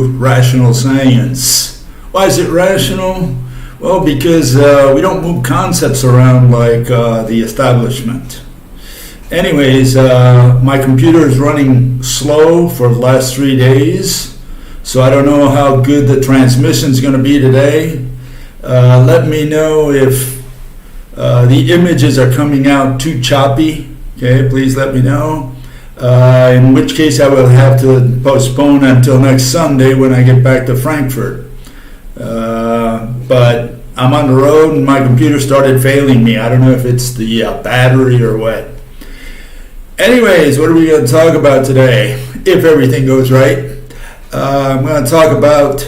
rational science. Why is it rational? Well, because we don't move concepts around like the establishment. Anyways, my computer is running slow for the last 3 days, so I don't know how good the transmission is going to be today. Let me know if the images are coming out too choppy. Okay, please let me know. In which case I will have to postpone until next Sunday when I get back to Frankfurt. But I'm on the road and my computer started failing me. I don't know if it's the battery or what. Anyways, what are we going to talk about today? If everything goes right, I'm going to talk about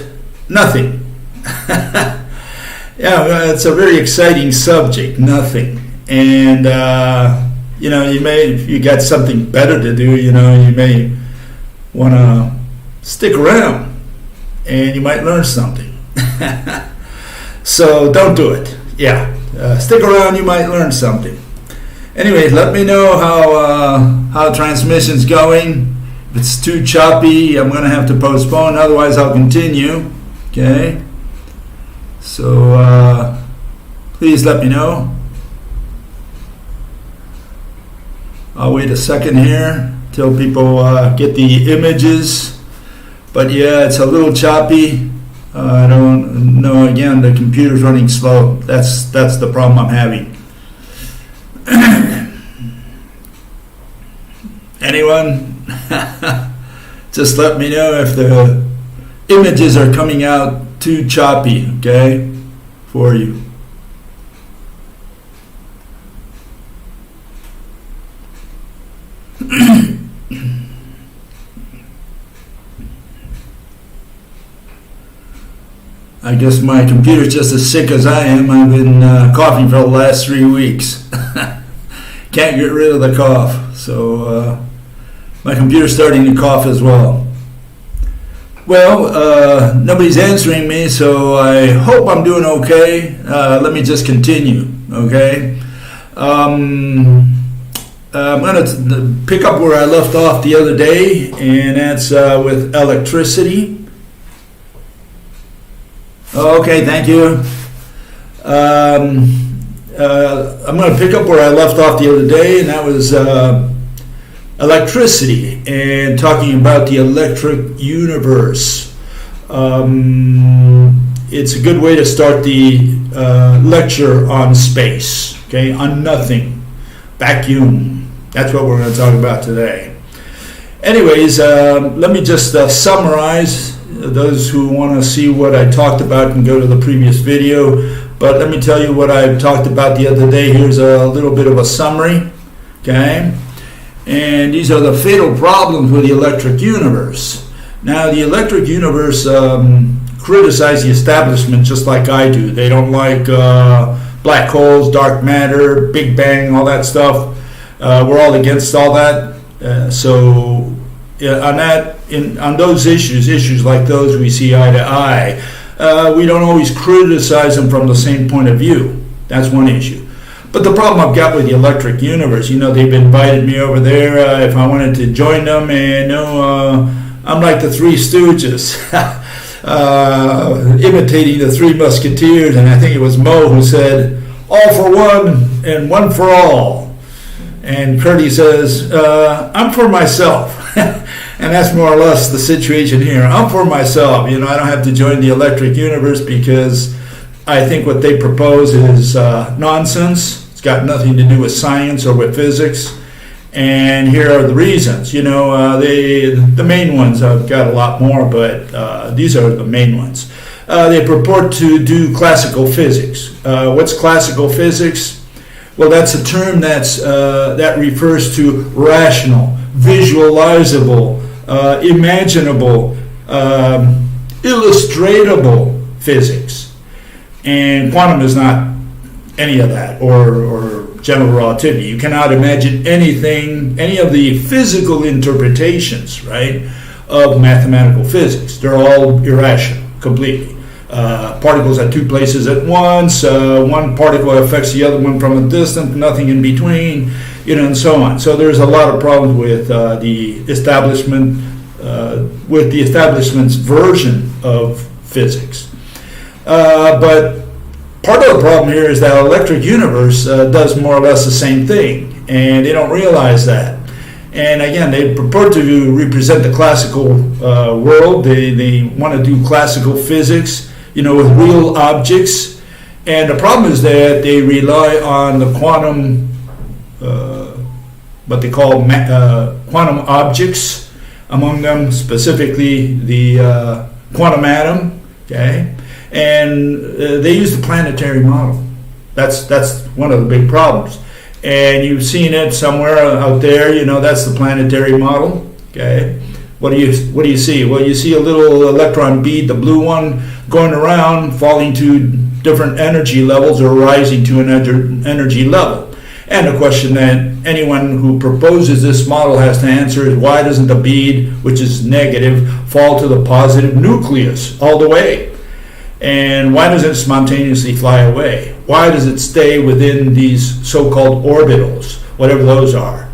nothing. Yeah, it's a very exciting subject, nothing. And you may, if you got something better to do, you may want to stick around and you might learn something. So don't do it. Yeah, stick around, you might learn something. Anyway, let me know how transmission's going. If it's too choppy, I'm going to have to postpone, otherwise I'll continue. Okay? So please let me know. I'll wait a second here till people get the images. But yeah, it's a little choppy. I don't know. Again, the computer's running slow. That's the problem I'm having. Anyone? Just let me know if the images are coming out too choppy, okay, for you. I guess my computer's just as sick as I am. I've been coughing for the last 3 weeks. Can't get rid of the cough. So my computer's starting to cough as well. Well, nobody's answering me, so I hope I'm doing okay. Let me just continue, okay? I'm going to pick up where I left off the other day, and that's with electricity. Okay, thank you. I'm going to pick up where I left off the other day, and that was electricity and talking about the electric universe. It's a good way to start the lecture on space, okay, on nothing, vacuum. That's what we're going to talk about today. Anyways, let me just summarize. Those who want to see what I talked about can go to the previous video, but let me tell you what I talked about the other day. Here's a little bit of a summary, okay? And these are the fatal problems with the electric universe. Now, the electric universe criticize the establishment just like I do. They don't like black holes, dark matter, Big Bang, all that stuff. We're all against all that. So on that, on those issues like those, we see eye to eye. We don't always criticize them from the same point of view. That's one issue. But the problem I've got with the electric universe, they've invited me over there if I wanted to join them, and I'm like the Three Stooges, imitating the Three Musketeers, and I think it was Mo who said, "All for one and one for all." And Curdy says, "I'm for myself." And that's more or less the situation here. I'm for myself. I don't have to join the electric universe because I think what they propose is nonsense. It's got nothing to do with science or with physics. And here are the reasons. The main ones, I've got a lot more, but these are the main ones. They purport to do classical physics. What's classical physics? Well, that's a term that refers to rational, visualizable, imaginable, illustratable physics. And quantum is not any of that, or general relativity. You cannot imagine anything, any of the physical interpretations, right, of mathematical physics. They're all irrational, completely. Particles at two places at once, one particle affects the other one from a distance, nothing in between, and so on. So there's a lot of problems with the establishment with the establishment's version of physics. But part of the problem here is that electric universe does more or less the same thing, and they don't realize that. And again, they purport to represent the classical world. They want to do classical physics, with real objects. And the problem is that they rely on the quantum, what they call quantum objects, among them specifically the quantum atom, okay? And they use the planetary model. That's one of the big problems. And you've seen it somewhere out there, that's the planetary model, okay? What do you see? Well, you see a little electron bead, the blue one, going around, falling to different energy levels or rising to an energy level. And the question that anyone who proposes this model has to answer is, why doesn't the bead, which is negative, fall to the positive nucleus all the way? And why does it spontaneously fly away? Why does it stay within these so-called orbitals, whatever those are?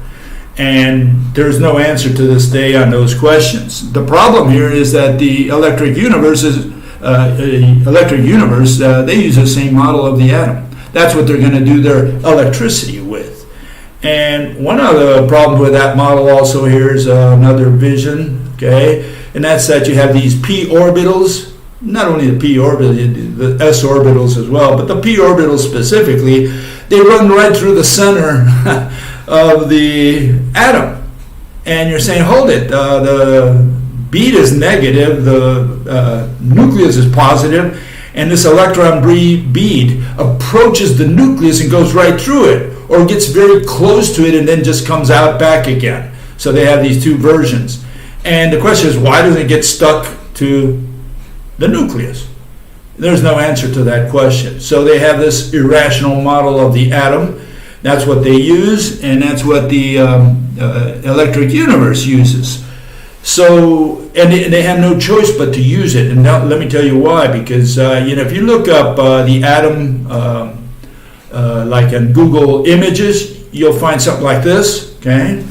And there's no answer to this day on those questions. The problem here is that the electric universe they use the same model of the atom. That's what they're going to do their electricity with. And one of the problems with that model also here is another vision, okay? And that's that you have these p orbitals. Not only the p orbitals, the s orbitals as well, but the p orbitals specifically, they run right through the center of the atom. And you're saying, hold it, the bead is negative, the nucleus is positive, and this electron bead approaches the nucleus and goes right through it, or gets very close to it and then just comes out back again. So they have these two versions. And the question is, why does it get stuck to the nucleus? There's no answer to that question. So they have this irrational model of the atom. That's what they use, and that's what the electric universe uses. So, and they have no choice but to use it. And now, let me tell you why. Because if you look up the atom, like in Google Images, you'll find something like this. Okay.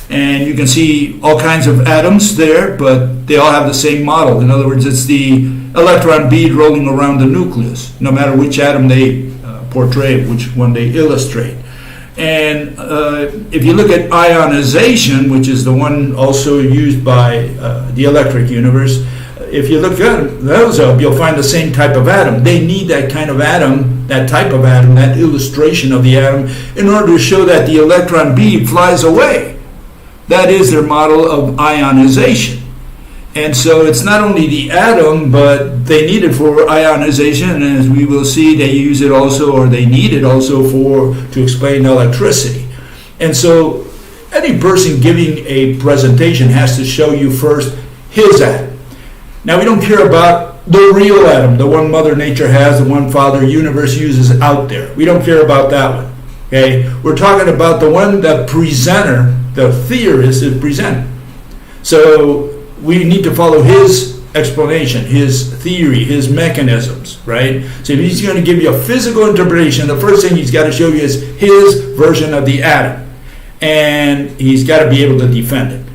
And you can see all kinds of atoms there, but they all have the same model. In other words, it's the electron bead rolling around the nucleus, no matter which atom they portray, which one they illustrate. And if you look at ionization, which is the one also used by the electric universe, if you look at those up, you'll find the same type of atom. They need that kind of atom, that type of atom, that illustration of the atom, in order to show that the electron bead flies away. That is their model of ionization. And so it's not only the atom, but they need it for ionization, and as we will see, they use it also, or they need it also to explain electricity. And so any person giving a presentation has to show you first his atom. Now, we don't care about the real atom, the one Mother Nature has, the one Father Universe uses out there. We don't care about that one. Okay? We're talking about the one the presenter, the theorist, is presenting. So we need to follow his explanation, his theory, his mechanisms, right? So if he's going to give you a physical interpretation, the first thing he's got to show you is his version of the atom. And he's got to be able to defend it.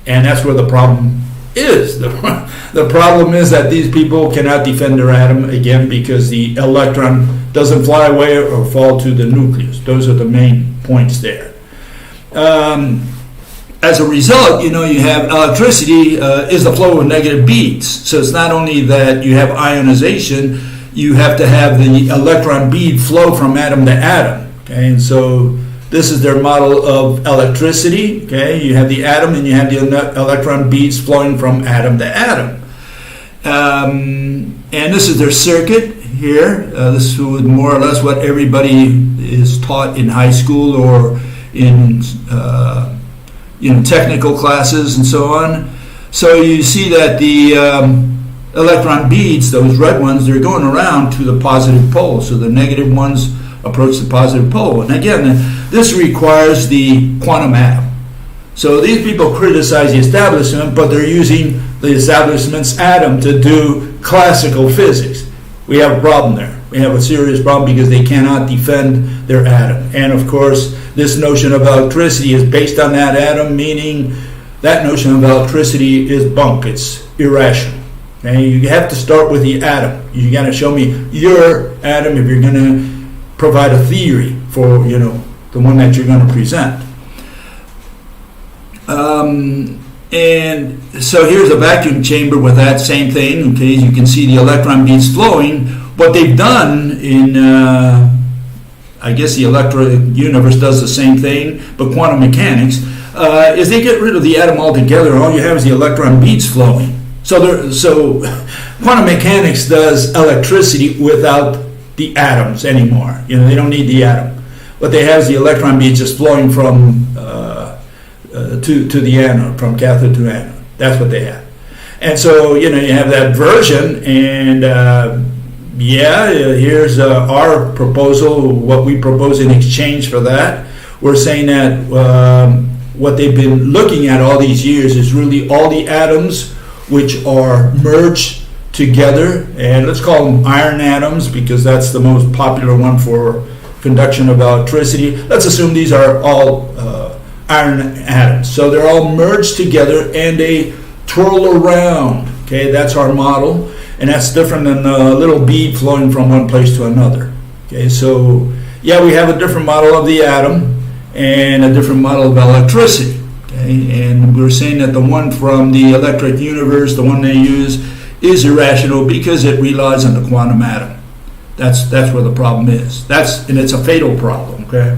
And that's where the problem is. The problem is that these people cannot defend their atom, again, because the electron doesn't fly away or fall to the nucleus. Those are the main points there. As a result, you have electricity is the flow of negative beads. So it's not only that you have ionization, you have to have the electron bead flow from atom to atom. Okay, and so this is their model of electricity. Okay, you have the atom and you have the electron beads flowing from atom to atom. And this is their circuit here. This is more or less what everybody is taught in high school or in technical classes and so on. So you see that the electron beads, those red ones, they're going around to the positive pole. So the negative ones approach the positive pole. And again, this requires the quantum atom. So these people criticize the establishment, but they're using the establishment's atom to do classical physics. We have a problem there. We have a serious problem because they cannot defend their atom. And of course, this notion of electricity is based on that atom, meaning that notion of electricity is bunk. It's irrational. Okay? You have to start with the atom. You got to show me your atom if you're going to provide a theory for, the one that you're going to present. And so here's a vacuum chamber with that same thing. Okay, you can see the electron beads flowing. What they've done in, I guess the electric universe does the same thing, but quantum mechanics, is they get rid of the atom altogether. All you have is the electron beads flowing. So quantum mechanics does electricity without the atoms anymore. They don't need the atom. What they have is the electron beads just flowing from to the anode, from cathode to anode. That's what they have. And so, you have that version, and here's our proposal, what we propose in exchange for that. We're saying that what they've been looking at all these years is really all the atoms which are merged together, and let's call them iron atoms because that's the most popular one for conduction of electricity. Let's assume these are all iron atoms. So they're all merged together and they twirl around. Okay, that's our model, and that's different than a little bead flowing from one place to another. Okay, so we have a different model of the atom and a different model of electricity. Okay, and we're saying that the one from the electric universe, the one they use, is irrational because it relies on the quantum atom. That's where the problem is. And it's a fatal problem. Okay.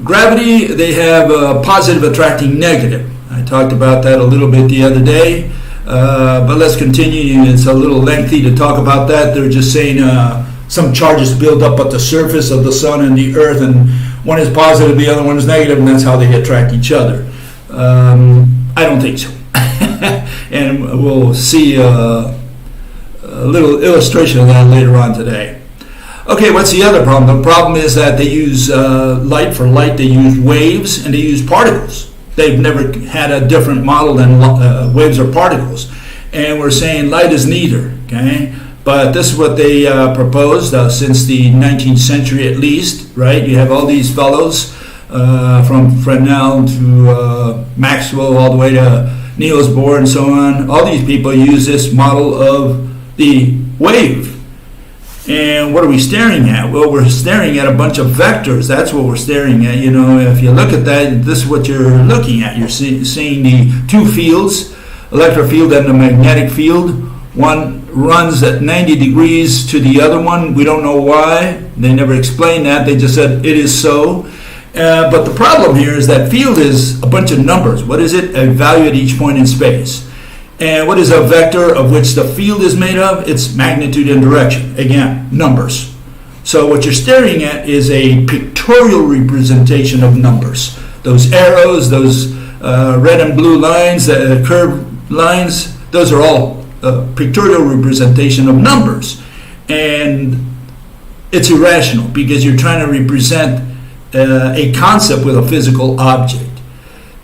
Gravity, they have a positive attracting negative. I talked about that a little bit the other day, but let's continue. It's a little lengthy to talk about that. They're just saying some charges build up at the surface of the sun and the earth, and one is positive, the other one is negative, and that's how they attract each other. I don't think so. And we'll see a little illustration of that later on today. Okay, what's the other problem? The problem is that they use light for light, they use waves, and they use particles. They've never had a different model than waves or particles. And we're saying light is neither, okay? But this is what they proposed since the 19th century at least, right? You have all these fellows from Fresnel to Maxwell all the way to Niels Bohr and so on. All these people use this model of the wave. And what are we staring at? Well, we're staring at a bunch of vectors. That's what we're staring at. If you look at that, this is what you're looking at. You're seeing the two fields, electric field and the magnetic field. One runs at 90 degrees to the other one. We don't know why. They never explained that. They just said it is so. But the problem here is that field is a bunch of numbers. What is it? A value at each point in space. And what is a vector of which the field is made of? It's magnitude and direction. Again, numbers. So what you're staring at is a pictorial representation of numbers. Those arrows, those red and blue lines, curved lines, those are all pictorial representation of numbers. And it's irrational because you're trying to represent a concept with a physical object.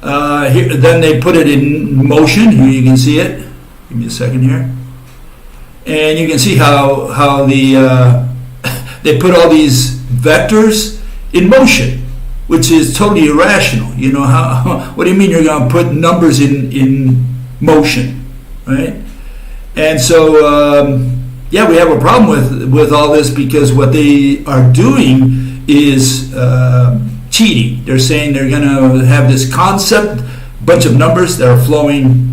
Then they put it in motion. Here you can see it. Give me a second here. And you can see how they put all these vectors in motion, which is totally irrational. What do you mean you're going to put numbers in motion, right? And so, we have a problem with all this because what they are doing is cheating. They're saying they're going to have this concept, bunch of numbers that are flowing,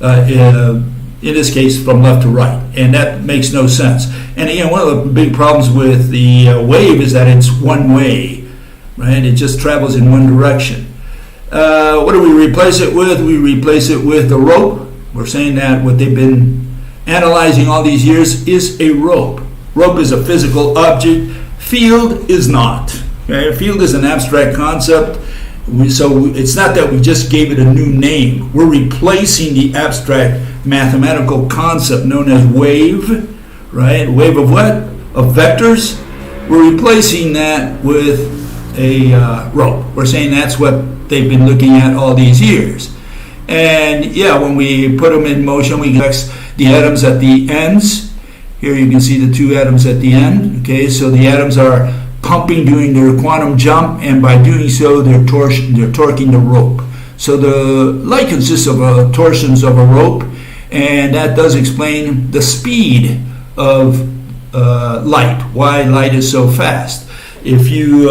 in this case, from left to right, and that makes no sense. And again, one of the big problems with the wave is that it's one way, right? It just travels in one direction. What do we replace it with? We replace it with the rope. We're saying that what they've been analyzing all these years is a rope. Rope is a physical object. Field is not. Okay? Field is an abstract concept. So it's not that we just gave it a new name. We're replacing the abstract mathematical concept known as wave, right? Wave of what? Of vectors. We're replacing that with a rope. We're saying that's what they've been looking at all these years. And when we put them in motion, we fix the atoms at the ends. Here you can see the two atoms at the end. Okay, so the atoms are pumping, doing their quantum jump, and by doing so, they're torquing the rope. So the light consists of torsions of a rope, and that does explain the speed of light, why light is so fast. If you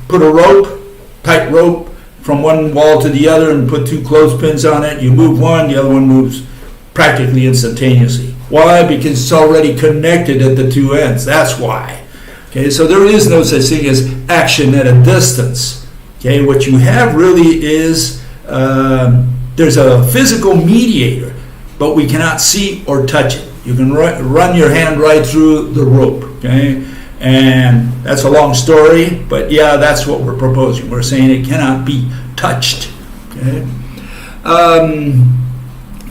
put a rope, tight rope, from one wall to the other and put two clothespins on it, you move one, the other one moves practically instantaneously. Why? Because it's already connected at the two ends. That's why. Okay, so there is no such thing as action at a distance. Okay, what you have really is there's a physical mediator, but we cannot see or touch it. You can run your hand right through the rope. Okay, and that's a long story, but yeah, that's what we're proposing. We're saying it cannot be touched. Okay.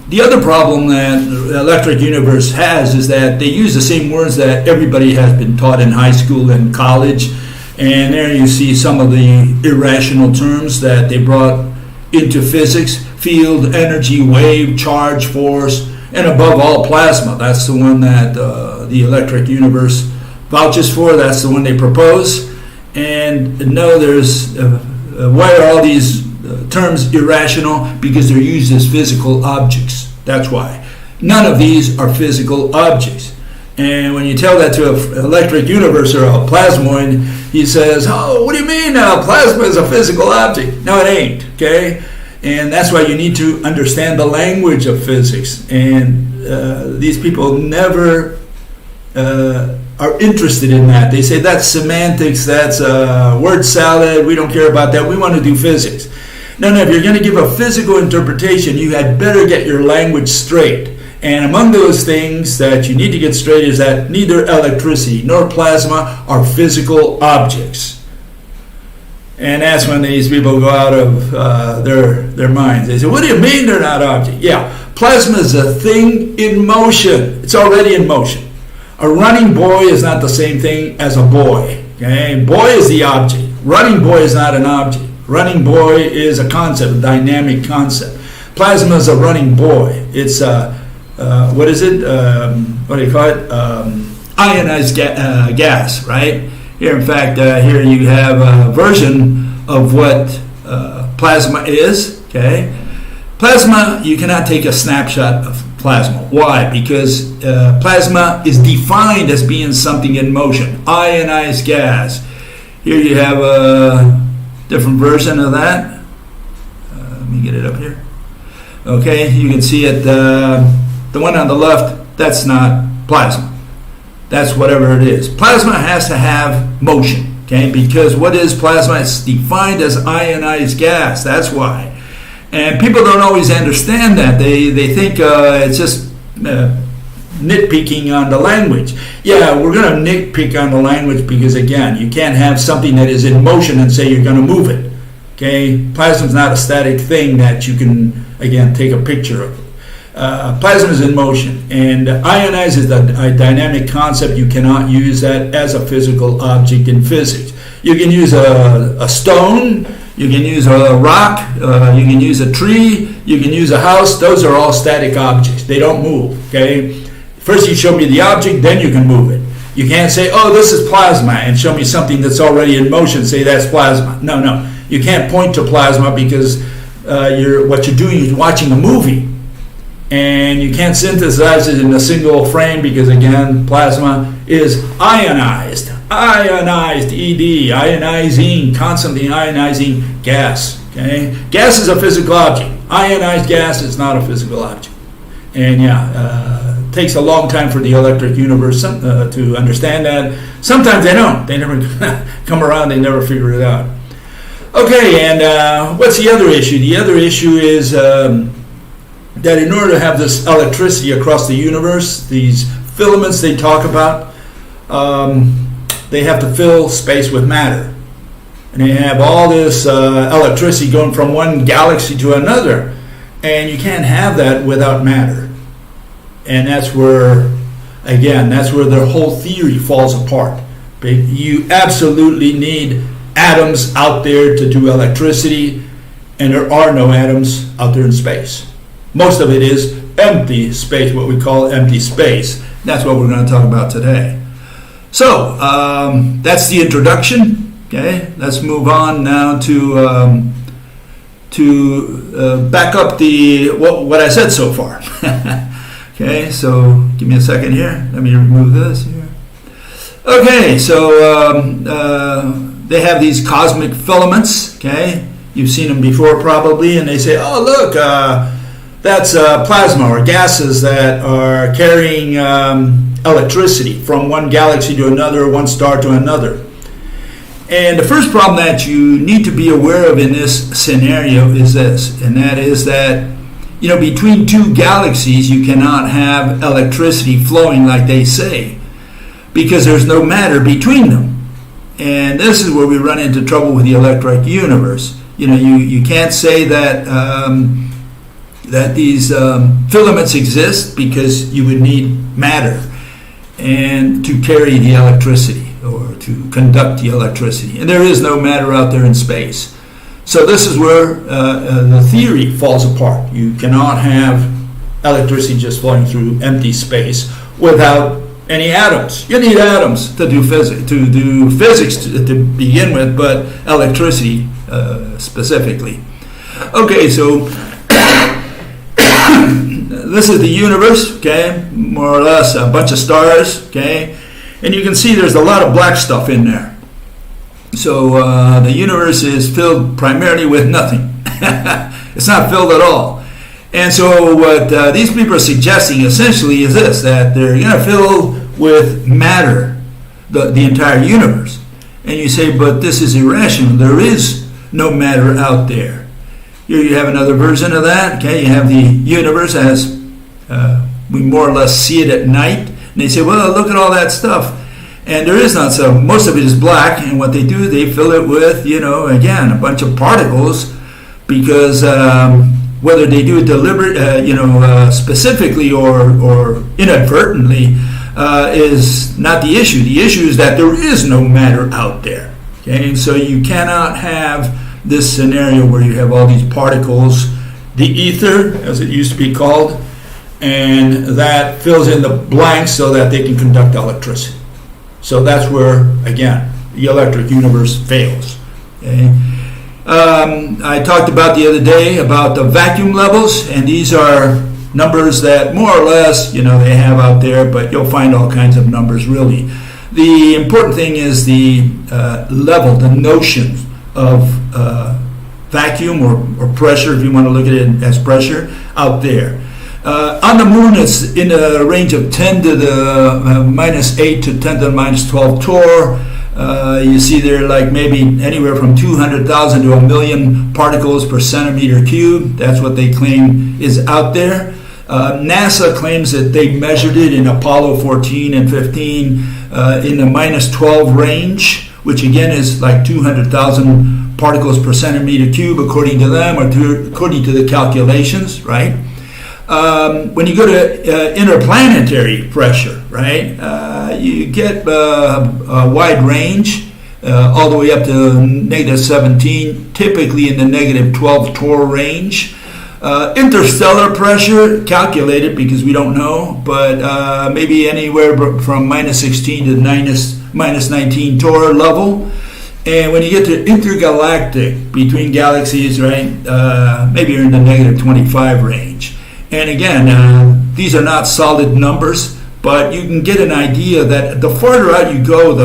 The other problem that the electric universe has is that they use the same words that everybody has been taught in high school and college, and there you see some of the irrational terms that they brought into physics: field, energy, wave, charge, force, and above all, plasma. That's the one that the electric universe vouches for. That's the one they propose. And no, there's why are all these terms irrational? Because they're used as physical objects. That's why. None of these are physical objects. And when you tell that to an electric universe or a plasmoid, he says, "Oh, what do you mean now? Plasma is a physical object." No, it ain't. Okay. And that's why you need to understand the language of physics. And these people never are interested in that. They say that's semantics, that's word salad, we don't care about that, we want to do physics. No, if you're going to give a physical interpretation, you had better get your language straight. And among those things that you need to get straight is that neither electricity nor plasma are physical objects. And that's when these people go out of their minds. They say, what do you mean they're not objects? Yeah, plasma is a thing in motion. It's already in motion. A running boy is not the same thing as a boy. Okay? Boy is the object. Running boy is not an object. Running boy is a concept, a dynamic concept. Plasma is a running boy. It's what is it? What do you call it? Ionized gas, right? Here, in fact, here you have a version of what plasma is. Okay, plasma. You cannot take a snapshot of plasma. Why? Because plasma is defined as being something in motion. Ionized gas. Here you have a different version of that. Let me get it up here. Okay, you can see it. The one on the left, that's not plasma. That's whatever it is. Plasma has to have motion, okay? Because what is plasma? It's defined as ionized gas. That's why. And people don't always understand that. They think it's just nitpicking on the language. Yeah, we're going to nitpick on the language because, again, you can't have something that is in motion and say you're going to move it. Okay? Plasma is not a static thing that you can, again, take a picture of. Plasma is in motion, and ionized is a dynamic concept. You cannot use that as a physical object in physics. You can use a stone, you can use a rock, you can use a tree, you can use a house. Those are all static objects. They don't move, okay? First you show me the object, then you can move it. You can't say, oh, this is plasma, and show me something that's already in motion, say that's plasma. No. You can't point to plasma because what you're doing is watching a movie. And you can't synthesize it in a single frame because, again, plasma is ionized. Ionized, ED, ionizing, constantly ionizing gas. Okay? Gas is a physical object. Ionized gas is not a physical object. And it takes a long time for the electric universe to understand that. Sometimes they don't. They never come around, they never figure it out. Okay, and what's the other issue? The other issue is that in order to have this electricity across the universe, these filaments they talk about, they have to fill space with matter. And they have all this electricity going from one galaxy to another. And you can't have that without matter. And that's where their whole theory falls apart. You absolutely need atoms out there to do electricity, and there are no atoms out there in space. Most of it is empty space, what we call empty space. That's what we're going to talk about today. So, that's the introduction. Okay, let's move on now to back up what I said so far. Okay, so give me a second here. Let me remove this here. Okay, so they have these cosmic filaments. Okay, you've seen them before probably, and they say, "Oh, look, that's plasma or gases that are carrying electricity from one galaxy to another, one star to another." And the first problem that you need to be aware of in this scenario is this, and that is that, you know, between two galaxies you cannot have electricity flowing like they say, because there's no matter between them. And this is where we run into trouble with the electric universe. You know, you can't say that that these filaments exist, because you would need matter and to carry the electricity, or to conduct the electricity. And there is no matter out there in space. So this is where the theory falls apart. You cannot have electricity just flowing through empty space without any atoms. You need atoms to do physics to begin with, but electricity specifically. Okay, so this is the universe, okay, more or less a bunch of stars, okay, and you can see there's a lot of black stuff in there. So the universe is filled primarily with nothing. It's not filled at all. And so what these people are suggesting essentially is this, that they're going to fill with matter the entire universe. And you say, but this is irrational. There is no matter out there. Here you have another version of that. Okay, you have the universe as we more or less see it at night. And they say, well, look at all that stuff. And there is not so. Most of it is black, and what they do, they fill it with, you know, again, a bunch of particles, because whether they do it specifically or inadvertently, is not the issue. The issue is that there is no matter out there. Okay, and so you cannot have this scenario where you have all these particles, the ether, as it used to be called, and that fills in the blanks so that they can conduct electricity. So that's where, again, the electric universe fails. Okay? I talked about the other day about the vacuum levels, and these are numbers that more or less, you know, they have out there, but you'll find all kinds of numbers really. The important thing is the level, the notion of vacuum or pressure, if you want to look at it as pressure, out there. On the moon, it's in a range of 10 to the minus 8 to 10 to the minus 12 torr. You see there like maybe anywhere from 200,000 to a million particles per centimeter cube. That's what they claim is out there. NASA claims that they measured it in Apollo 14 and 15 in the minus 12 range, which again is like 200,000 particles per centimeter cube according to them, or according to the calculations, right? When you go to interplanetary pressure, right, you get a wide range, all the way up to negative 17, typically in the negative 12 torr range. Interstellar pressure, calculated because we don't know, but maybe anywhere from minus 16 to minus 19 torr level. And when you get to intergalactic, between galaxies, right, maybe you're in the negative 25 range. And again, these are not solid numbers, but you can get an idea that the farther out you go,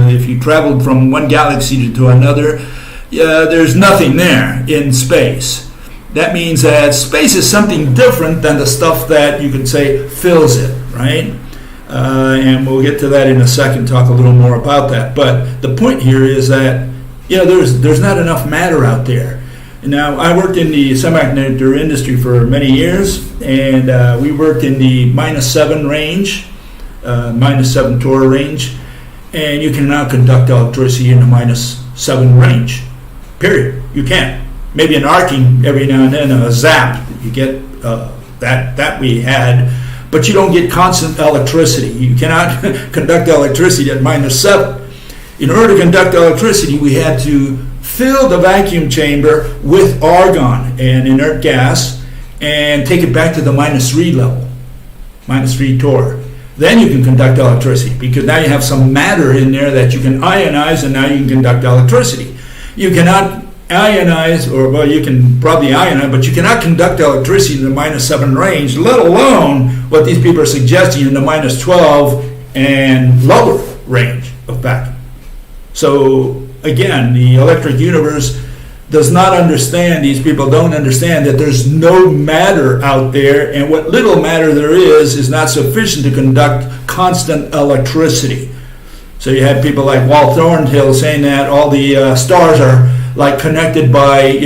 if you traveled from one galaxy to another, there's nothing there in space. That means that space is something different than the stuff that you could say fills it, right? And we'll get to that in a second, talk a little more about that. But the point here is that, there's not enough matter out there. Now, I worked in the semiconductor industry for many years, and we worked in the minus 7 range, minus 7 torr range, and you cannot conduct electricity in the minus 7 range, period. You can't. Maybe an arcing every now and then, a zap, you get that we had, but you don't get constant electricity. You cannot conduct electricity at minus 7. In order to conduct electricity, we had to fill the vacuum chamber with argon and inert gas and take it back to the minus 3 level, minus 3 torr. Then you can conduct electricity, because now you have some matter in there that you can ionize, and now you can conduct electricity. You cannot ionize, or well, you can probably ionize, but you cannot conduct electricity in the -7 range, let alone what these people are suggesting in the -12 and lower range of vacuum. So again, the electric universe does not understand, these people don't understand that there's no matter out there, and what little matter there is not sufficient to conduct constant electricity. So you have people like Walt Thornhill saying that all the stars are like connected by,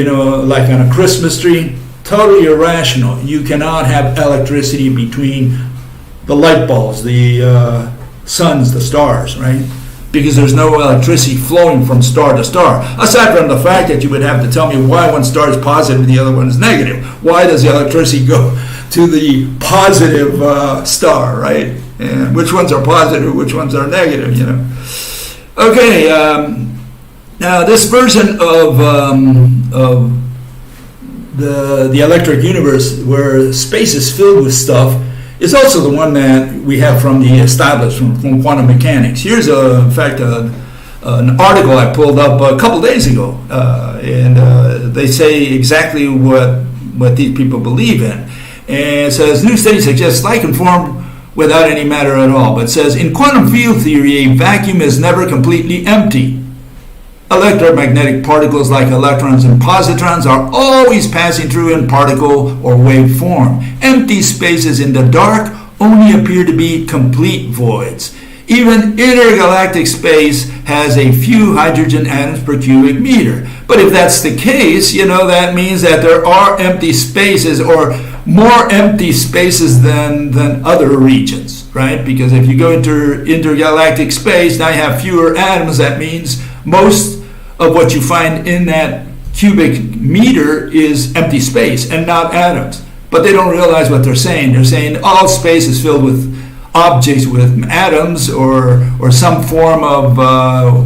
like on a Christmas tree. Totally irrational. You cannot have electricity between the light bulbs, the suns, the stars, right? Because there's no electricity flowing from star to star. Aside from the fact that you would have to tell me why one star is positive and the other one is negative. Why does the electricity go to the positive star, right? And which ones are positive, which ones are negative, Okay, now this version of the electric universe, where space is filled with stuff, is also the one that we have from the established, from quantum mechanics. Here's, in fact, an article I pulled up a couple days ago, and they say exactly what these people believe in. And it says, new studies suggest light can form without any matter at all. But it says, in quantum field theory, a vacuum is never completely empty. Electromagnetic particles like electrons and positrons are always passing through in particle or wave form. Empty spaces in the dark only appear to be complete voids. Even intergalactic space has a few hydrogen atoms per cubic meter. But if that's the case, that means that there are empty spaces, or more empty spaces than other regions, right? Because if you go into intergalactic space, now you have fewer atoms. That means most of what you find in that cubic meter is empty space and not atoms. But they don't realize what they're saying. They're saying all space is filled with objects with atoms or some form of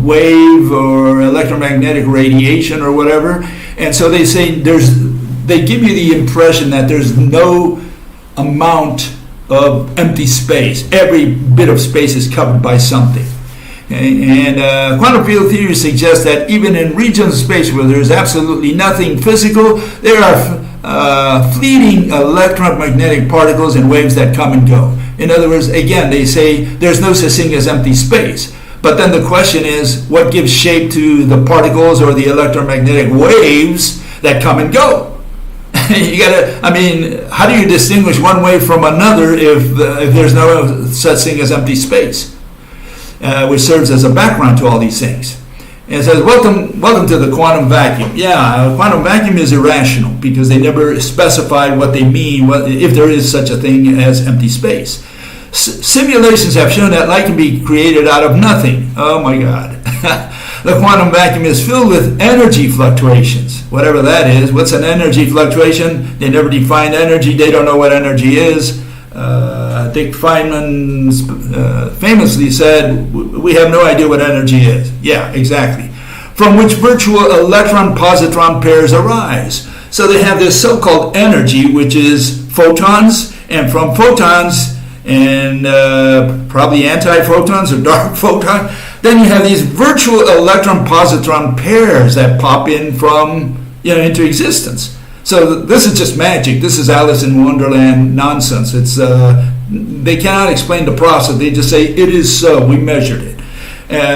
wave or electromagnetic radiation or whatever. And so they say they give you the impression that there's no amount of empty space. Every bit of space is covered by something. Okay? And quantum field theory suggests that even in regions of space where there's absolutely nothing physical, there are fleeting electromagnetic particles and waves that come and go. In other words, again, they say there's no such thing as empty space. But then the question is, what gives shape to the particles or the electromagnetic waves that come and go? How do you distinguish one wave from another if there's no such thing as empty space? Which serves as a background to all these things. And it says, welcome to the quantum vacuum. Yeah, quantum vacuum is irrational because they never specified what they mean, if there is such a thing as empty space. Simulations have shown that light can be created out of nothing. Oh my God. The quantum vacuum is filled with energy fluctuations, whatever that is. What's an energy fluctuation? They never defined energy. They don't know what energy is. Dick Feynman famously said, we have no idea what energy is. Yeah, exactly. From which virtual electron-positron pairs arise. So they have this so-called energy, which is photons, and from photons and probably antiphotons or dark photons, then you have these virtual electron-positron pairs that pop in from into existence. So this is just magic. This is Alice in Wonderland nonsense. It's they cannot explain the process. They just say it is so. We measured it.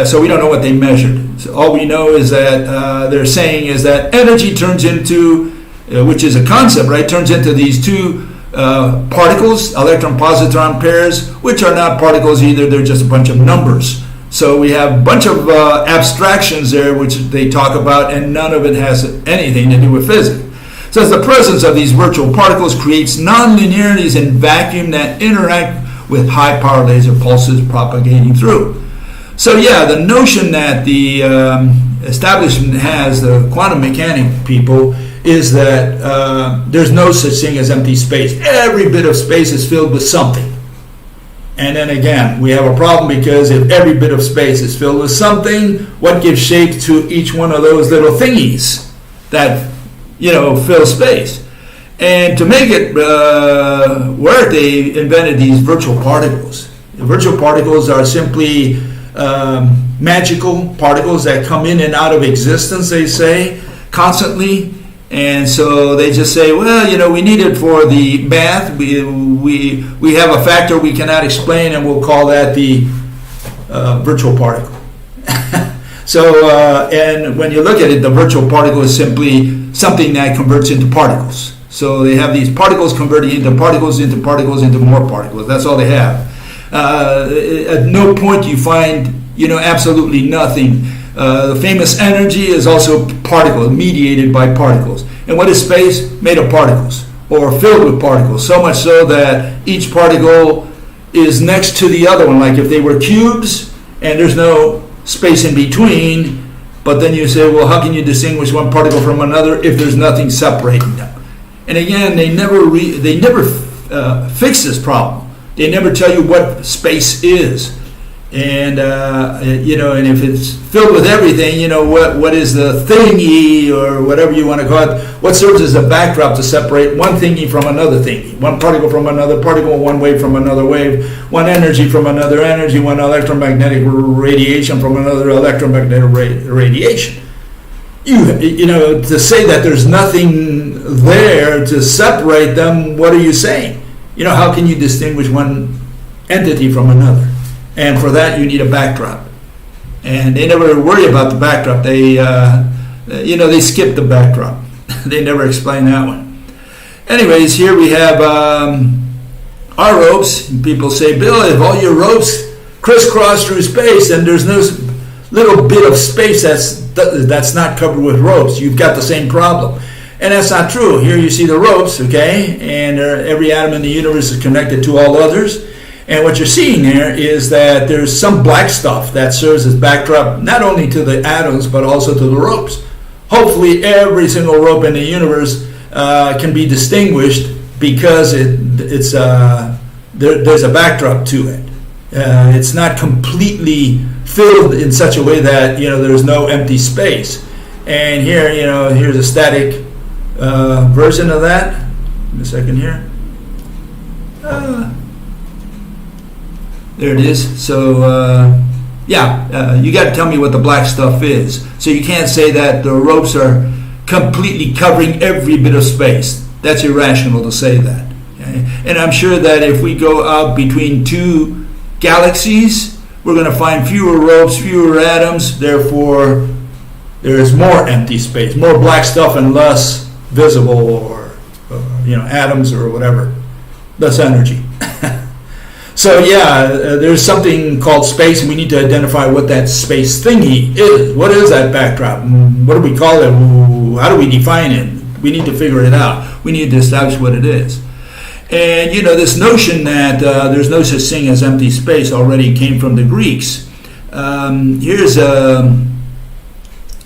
So we don't know what they measured. So all we know is that they're saying is that energy turns into, which is a concept, right? Turns into these two particles, electron-positron pairs, which are not particles either. They're just a bunch of numbers. So we have a bunch of abstractions there, which they talk about, and none of it has anything to do with physics. Says the presence of these virtual particles creates nonlinearities in vacuum that interact with high power laser pulses propagating through. So yeah, the notion that the establishment has, the quantum mechanic people, is that there's no such thing as empty space. Every bit of space is filled with something. And then again, we have a problem because if every bit of space is filled with something, what gives shape to each one of those little thingies that fill space? And to make it work, they invented these virtual particles. The virtual particles are simply magical particles that come in and out of existence, they say, constantly. And so they just say, well, we need it for the math. We have a factor we cannot explain, and we'll call that the virtual particle. So, and when you look at it, the virtual particle is simply something that converts into particles. So they have these particles converting into particles, into particles, into more particles. That's all they have. At no point do you find, absolutely nothing. The famous energy is also particles, mediated by particles. And what is space? Made of particles, or filled with particles. So much so that each particle is next to the other one. Like if they were cubes and there's no space in between, but then you say, well, how can you distinguish one particle from another if there's nothing separating them? And again, they never fix this problem. They never tell you what space is. And and if it's filled with everything, what is the thingy, or whatever you want to call it? What serves as a backdrop to separate one thingy from another thingy, one particle from another particle, one wave from another wave, one energy from another energy, one electromagnetic radiation from another electromagnetic radiation? To say that there's nothing there to separate them, what are you saying? How can you distinguish one entity from another? And for that, you need a backdrop. And they never worry about the backdrop. They skip the backdrop. They never explain that one. Anyways, here we have our ropes. And people say, Bill, if all your ropes crisscross through space, and there's no little bit of space that's not covered with ropes, you've got the same problem. And that's not true. Here you see the ropes, okay? And every atom in the universe is connected to all others. And what you're seeing there is that there's some black stuff that serves as backdrop not only to the atoms but also to the ropes. Hopefully every single rope in the universe can be distinguished because there's a backdrop to it. It's not completely filled in such a way that there's no empty space. And here, here's a static version of that. Give me a second here. There it is. So, you got to tell me what the black stuff is. So you can't say that the ropes are completely covering every bit of space. That's irrational to say that. Okay? And I'm sure that if we go out between two galaxies, we're going to find fewer ropes, fewer atoms. Therefore, there is more empty space, more black stuff, and less visible or atoms or whatever, less energy. So there's something called space, and we need to identify what that space thingy is. What is that backdrop? What do we call it? How do we define it? We need to figure it out. We need to establish what it is. And this notion that there's no such thing as empty space already came from the Greeks. Here's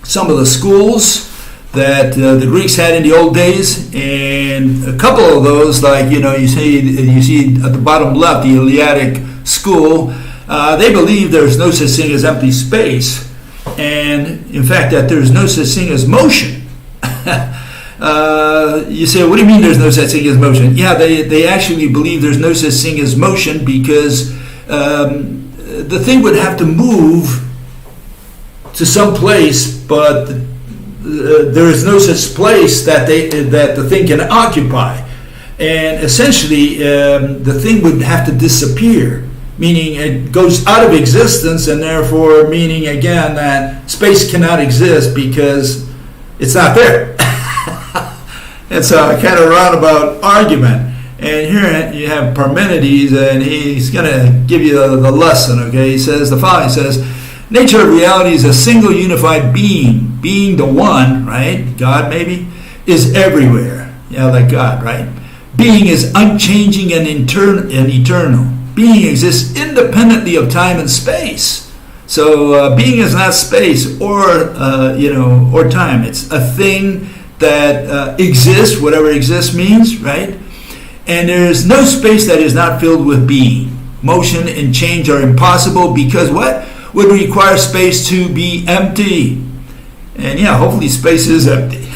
some of the schools that the Greeks had in the old days, and a couple of those, like you see at the bottom left, the Eleatic school, they believe there's no such thing as empty space, and in fact that there's no such thing as motion. You say, what do you mean there's no such thing as motion? Yeah, they actually believe there's no such thing as motion because the thing would have to move to some place, but there is no such place that the thing can occupy, and essentially the thing would have to disappear, meaning it goes out of existence, and therefore meaning again that space cannot exist because it's not there. It's a kind of roundabout argument. And here you have Parmenides, and he's going to give you the lesson. Okay, he says the following. He says, nature of reality is a single unified being. Being the one, right? God maybe, is everywhere. Yeah, like God, right? Being is unchanging and eternal. Being exists independently of time and space. So being is not space or time. It's a thing that exists, whatever exists means, right? And there is no space that is not filled with being. Motion and change are impossible because what? Would require space to be empty. And hopefully space is empty.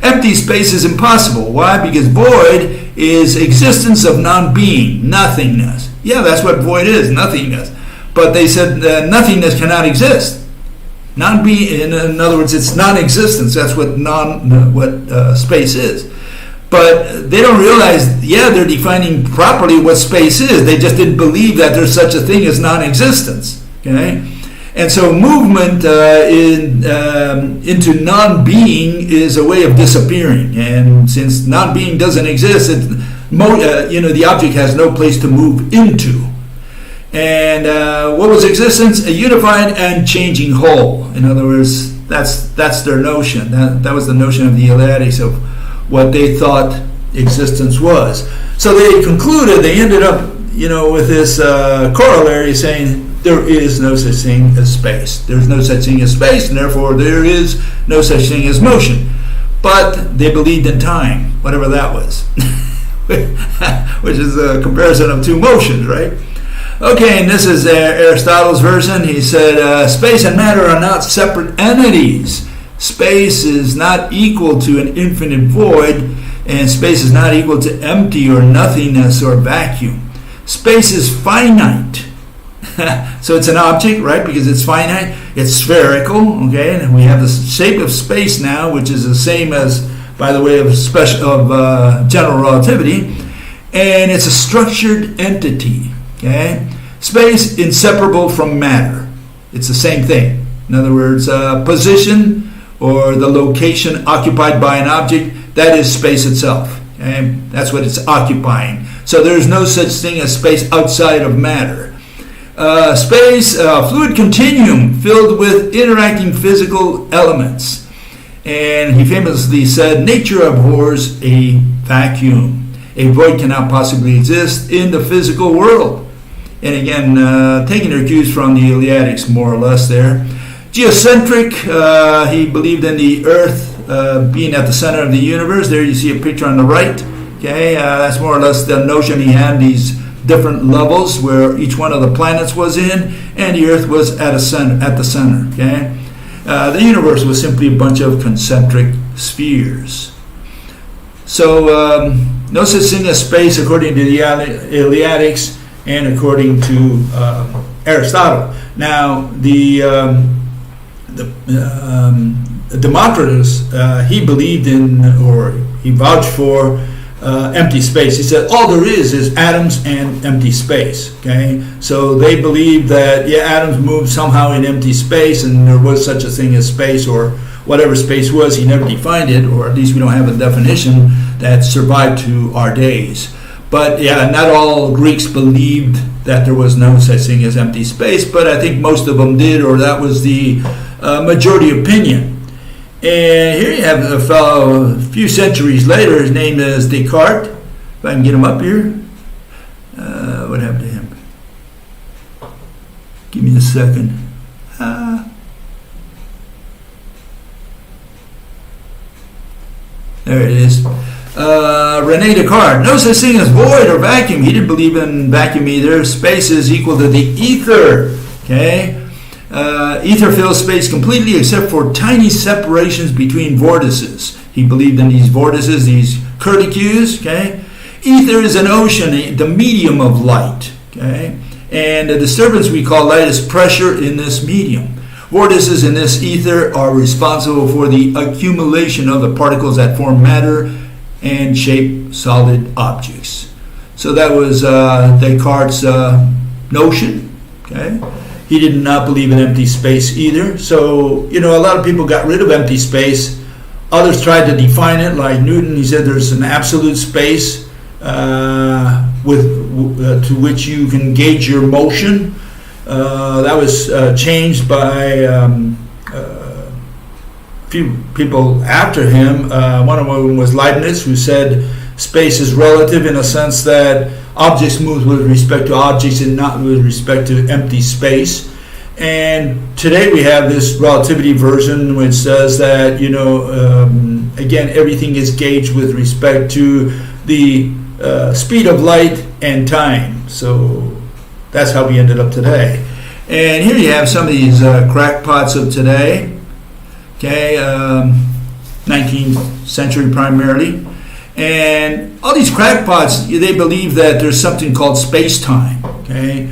Empty space is impossible. Why? Because void is existence of non-being, nothingness. Yeah, that's what void is, nothingness. But they said nothingness cannot exist. Non-being, in other words, it's non-existence. That's what space is. But they don't realize, they're defining properly what space is. They just didn't believe that there's such a thing as non-existence. Okay? And so movement into non-being is a way of disappearing. And since non-being doesn't exist, the object has no place to move into. And what was existence? A unified and changing whole. In other words, that's their notion. That was the notion of the Eleatics of what they thought existence was. So they ended up, with this corollary saying there is no such thing as space. There's no such thing as space, and therefore there is no such thing as motion. But they believed in time, whatever that was, which is a comparison of two motions, right? Okay, and this is Aristotle's version. He said, space and matter are not separate entities. Space is not equal to an infinite void, and space is not equal to empty or nothingness or vacuum. Space is finite. So it's an object, right? Because it's finite. It's spherical, okay? And we have the shape of space now, which is the same as, by the way, of general relativity. And it's a structured entity, okay? Space inseparable from matter. It's the same thing. In other words, position or the location occupied by an object, that is space itself. Okay? That's what it's occupying. So there's no such thing as space outside of matter. Space, fluid continuum filled with interacting physical elements. And he famously said, nature abhors a vacuum. A void cannot possibly exist in the physical world. And again, taking their cues from the Eleatics more or less there. Geocentric, he believed in the Earth being at the center of the universe. There you see a picture on the right. Okay, that's more or less the notion he had, these different levels where each one of the planets was in, and the Earth was at the center. Okay, the universe was simply a bunch of concentric spheres. So no such thing as space according to the Eleatics and according to Aristotle. Now Democritus, he believed in, or he vouched for, empty space. He said all there is atoms and empty space. Okay, so they believed that atoms moved somehow in empty space, and there was such a thing as space, or whatever space was. He never defined it, or at least we don't have a definition that survived to our days. But not all Greeks believed that there was no such thing as empty space, but I think most of them did, or that was the majority opinion. And here you have a fellow a few centuries later. His name is Descartes. If I can get him up here. What happened to him? Give me a second. There it is. Rene Descartes. No such thing as void or vacuum. He didn't believe in vacuum either. Space is equal to the ether. Okay. Ether fills space completely except for tiny separations between vortices. He believed in these vortices, these curlicues. Okay, ether is an ocean, the medium of light. Okay, and the disturbance we call light is pressure in this medium. Vortices in this ether are responsible for the accumulation of the particles that form matter and shape solid objects. So that was Descartes' notion. Okay. He did not believe in empty space either. So, a lot of people got rid of empty space. Others tried to define it, like Newton. He said there's an absolute space to which you can gauge your motion. That was changed by a few people after him. One of them was Leibniz, who said space is relative in a sense that objects move with respect to objects and not with respect to empty space. And today we have this relativity version which says that, again, everything is gauged with respect to the speed of light and time. So that's how we ended up today. And here you have some of these crackpots of today. Okay, 19th century primarily. And all these crackpots, they believe that there's something called space-time, okay?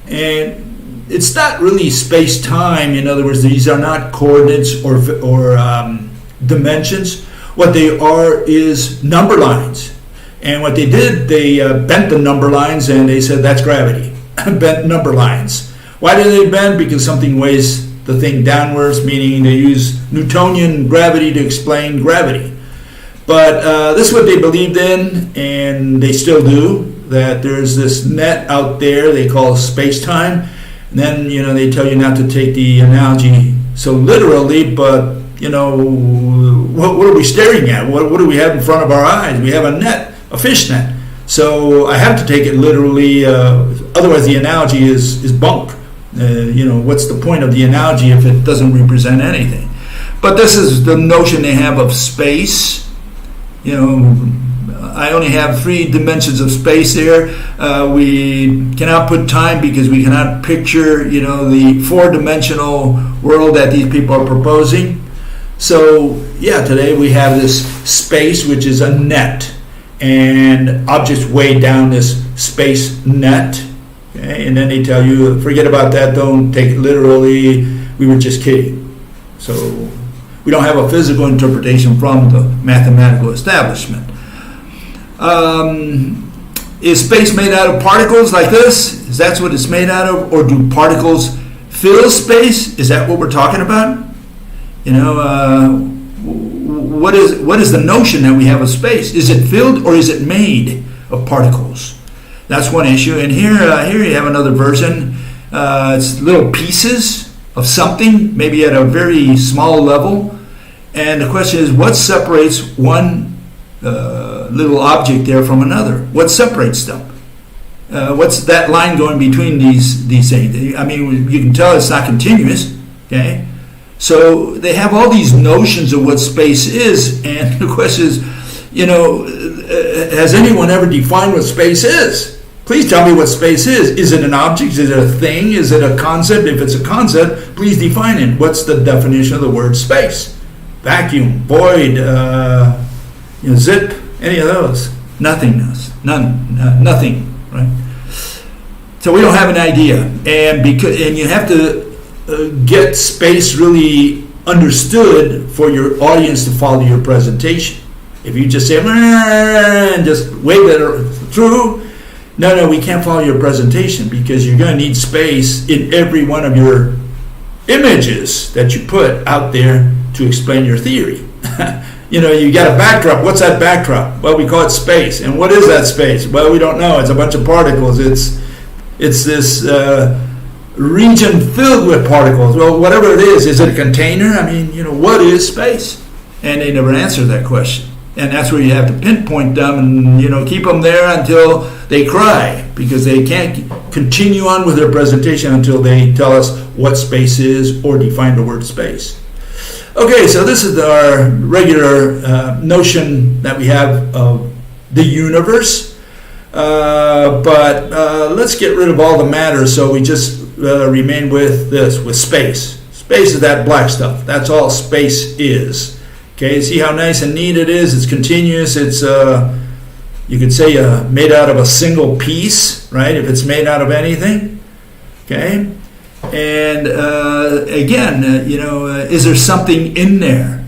And it's not really space-time. In other words, these are not coordinates or dimensions. What they are is number lines. And what they did, they bent the number lines and they said that's gravity. Bent number lines. Why do they bend? Because something weighs the thing downwards, meaning they use Newtonian gravity to explain gravity. But this is what they believed in, and they still do, that there's this net out there they call space-time. And then, they tell you not to take the analogy so literally, but, what are we staring at? What do we have in front of our eyes? We have a net, a fish net. So I have to take it literally, otherwise the analogy is bunk. What's the point of the analogy if it doesn't represent anything? But this is the notion they have of space. I only have 3 dimensions of space there. We cannot put time because we cannot picture, the 4-dimensional world that these people are proposing. So, today we have this space, which is a net, and objects weigh down this space net. Okay? And then they tell you, forget about that, don't take it literally, we were just kidding. So, we don't have a physical interpretation from the mathematical establishment. Is space made out of particles like this? Is that what it's made out of? Or do particles fill space? Is that what we're talking about? What is the notion that we have of space? Is it filled or is it made of particles? That's one issue. And here you have another version. It's little pieces of something, maybe at a very small level. And the question is, what separates one little object there from another? What separates them? What's that line going between these things? I mean, you can tell it's not continuous. Okay, so they have all these notions of what space is, and the question is, has anyone ever defined what space is? Please tell me what space is. Is it an object? Is it a thing? Is it a concept? If it's a concept, please define it. What's the definition of the word space? Vacuum, void, zip, any of those. Nothingness, nothing, right? So we don't have an idea, and you have to get space really understood for your audience to follow your presentation. If you just say and just wave it through, no, we can't follow your presentation because you're going to need space in every one of your images that you put out there to explain your theory. You got a backdrop. What's that backdrop? Well, we call it space. And what is that space? Well, we don't know. It's a bunch of particles. It's this region filled with particles. Well, whatever it is it a container? I mean, what is space? And they never answer that question. And that's where you have to pinpoint them and, keep them there until they cry, because they can't continue on with their presentation until they tell us what space is or define the word space. Okay, so this is our regular notion that we have of the universe. But let's get rid of all the matter, so we just remain with this, with space. Space is that black stuff. That's all space is. Okay, see how nice and neat it is? It's continuous. It's, you could say, made out of a single piece, right? If it's made out of anything. Okay? And again, is there something in there?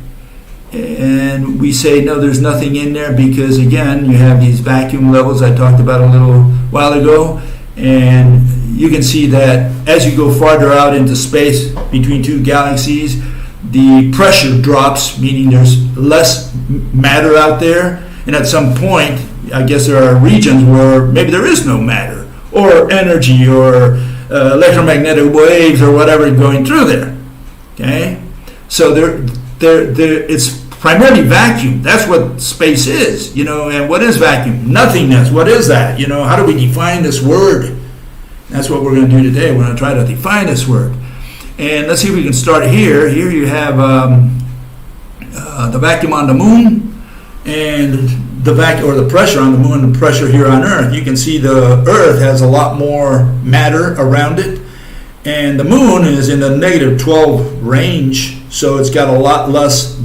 And we say, no, there's nothing in there because, again, you have these vacuum levels I talked about a little while ago. And you can see that as you go farther out into space between 2 galaxies, the pressure drops, meaning there's less matter out there. And at some point, I guess there are regions where maybe there is no matter or energy or electromagnetic waves or whatever going through there. Okay, so there it's primarily vacuum. That's what space is, And what is vacuum? Nothingness. What is that? How do we define this word? That's what we're going to do today. We're going to try to define this word. And let's see if we can start here. Here you have the vacuum on the moon and the vacuum or the pressure on the moon and the pressure here on Earth. You can see the Earth has a lot more matter around it, and the moon is in the -12 range, so it's got a lot less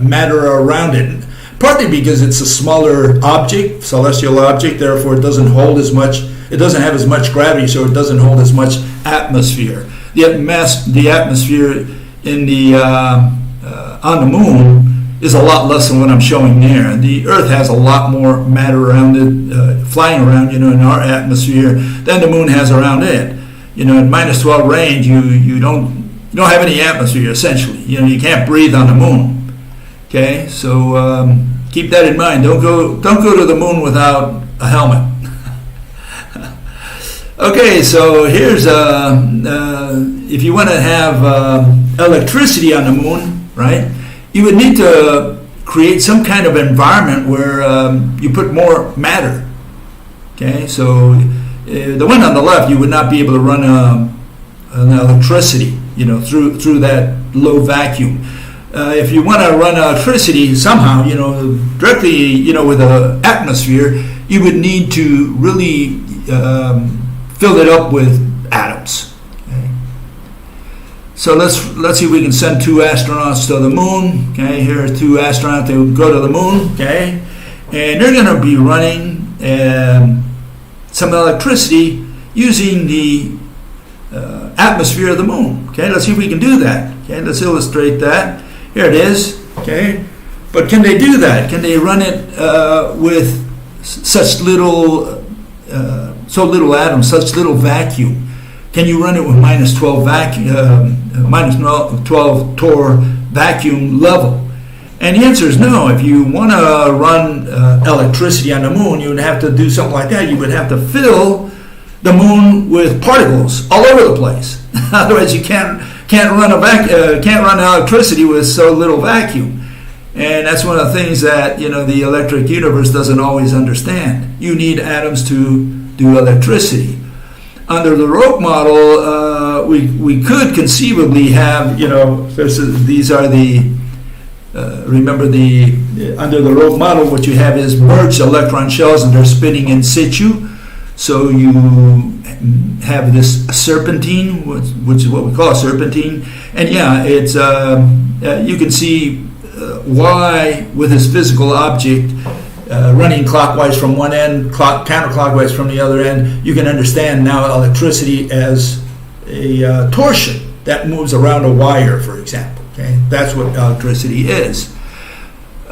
matter around it. Partly because it's a smaller celestial object, therefore it doesn't hold as much. It doesn't have as much gravity, so it doesn't hold as much atmosphere. The atmosphere in the on the moon is a lot less than what I'm showing there. The Earth has a lot more matter around it, flying around, in our atmosphere than the moon has around it. At minus 12 range, you don't have any atmosphere essentially. You can't breathe on the moon. Okay, so keep that in mind. Don't go to the moon without a helmet. Okay, so here's if you want to have electricity on the moon, right? You would need to create some kind of environment where you put more matter. Okay, so the one on the left, you would not be able to run an electricity, through that low vacuum. If you want to run electricity somehow, directly, with the atmosphere, you would need to really fill it up with atoms. Okay? So let's see if we can send 2 astronauts to the moon. Okay, here are 2 astronauts that go to the moon. Okay, and they're going to be running some electricity using the atmosphere of the moon. Okay, let's see if we can do that. Okay, let's illustrate that. Here it is. Okay, but can they do that? Can they run it with such little so little atoms, such little vacuum? Can you run it with minus 12 minus 12 torr vacuum level? And the answer is no. If you want to run electricity on the moon, you would have to do something like that. You would have to fill the moon with particles all over the place. Otherwise, you can't run electricity with so little vacuum. And that's one of the things that the electric universe doesn't always understand. You need atoms to do electricity. Under the rope model, we could conceivably have these are the remember under the rope model, what you have is merged electron shells, and they're spinning in situ. So you have this serpentine, which is what we call a serpentine, and it's you can see why with this physical object running clockwise from one end, counterclockwise from the other end, you can understand now electricity as a torsion that moves around a wire, for example. Okay, that's what electricity is.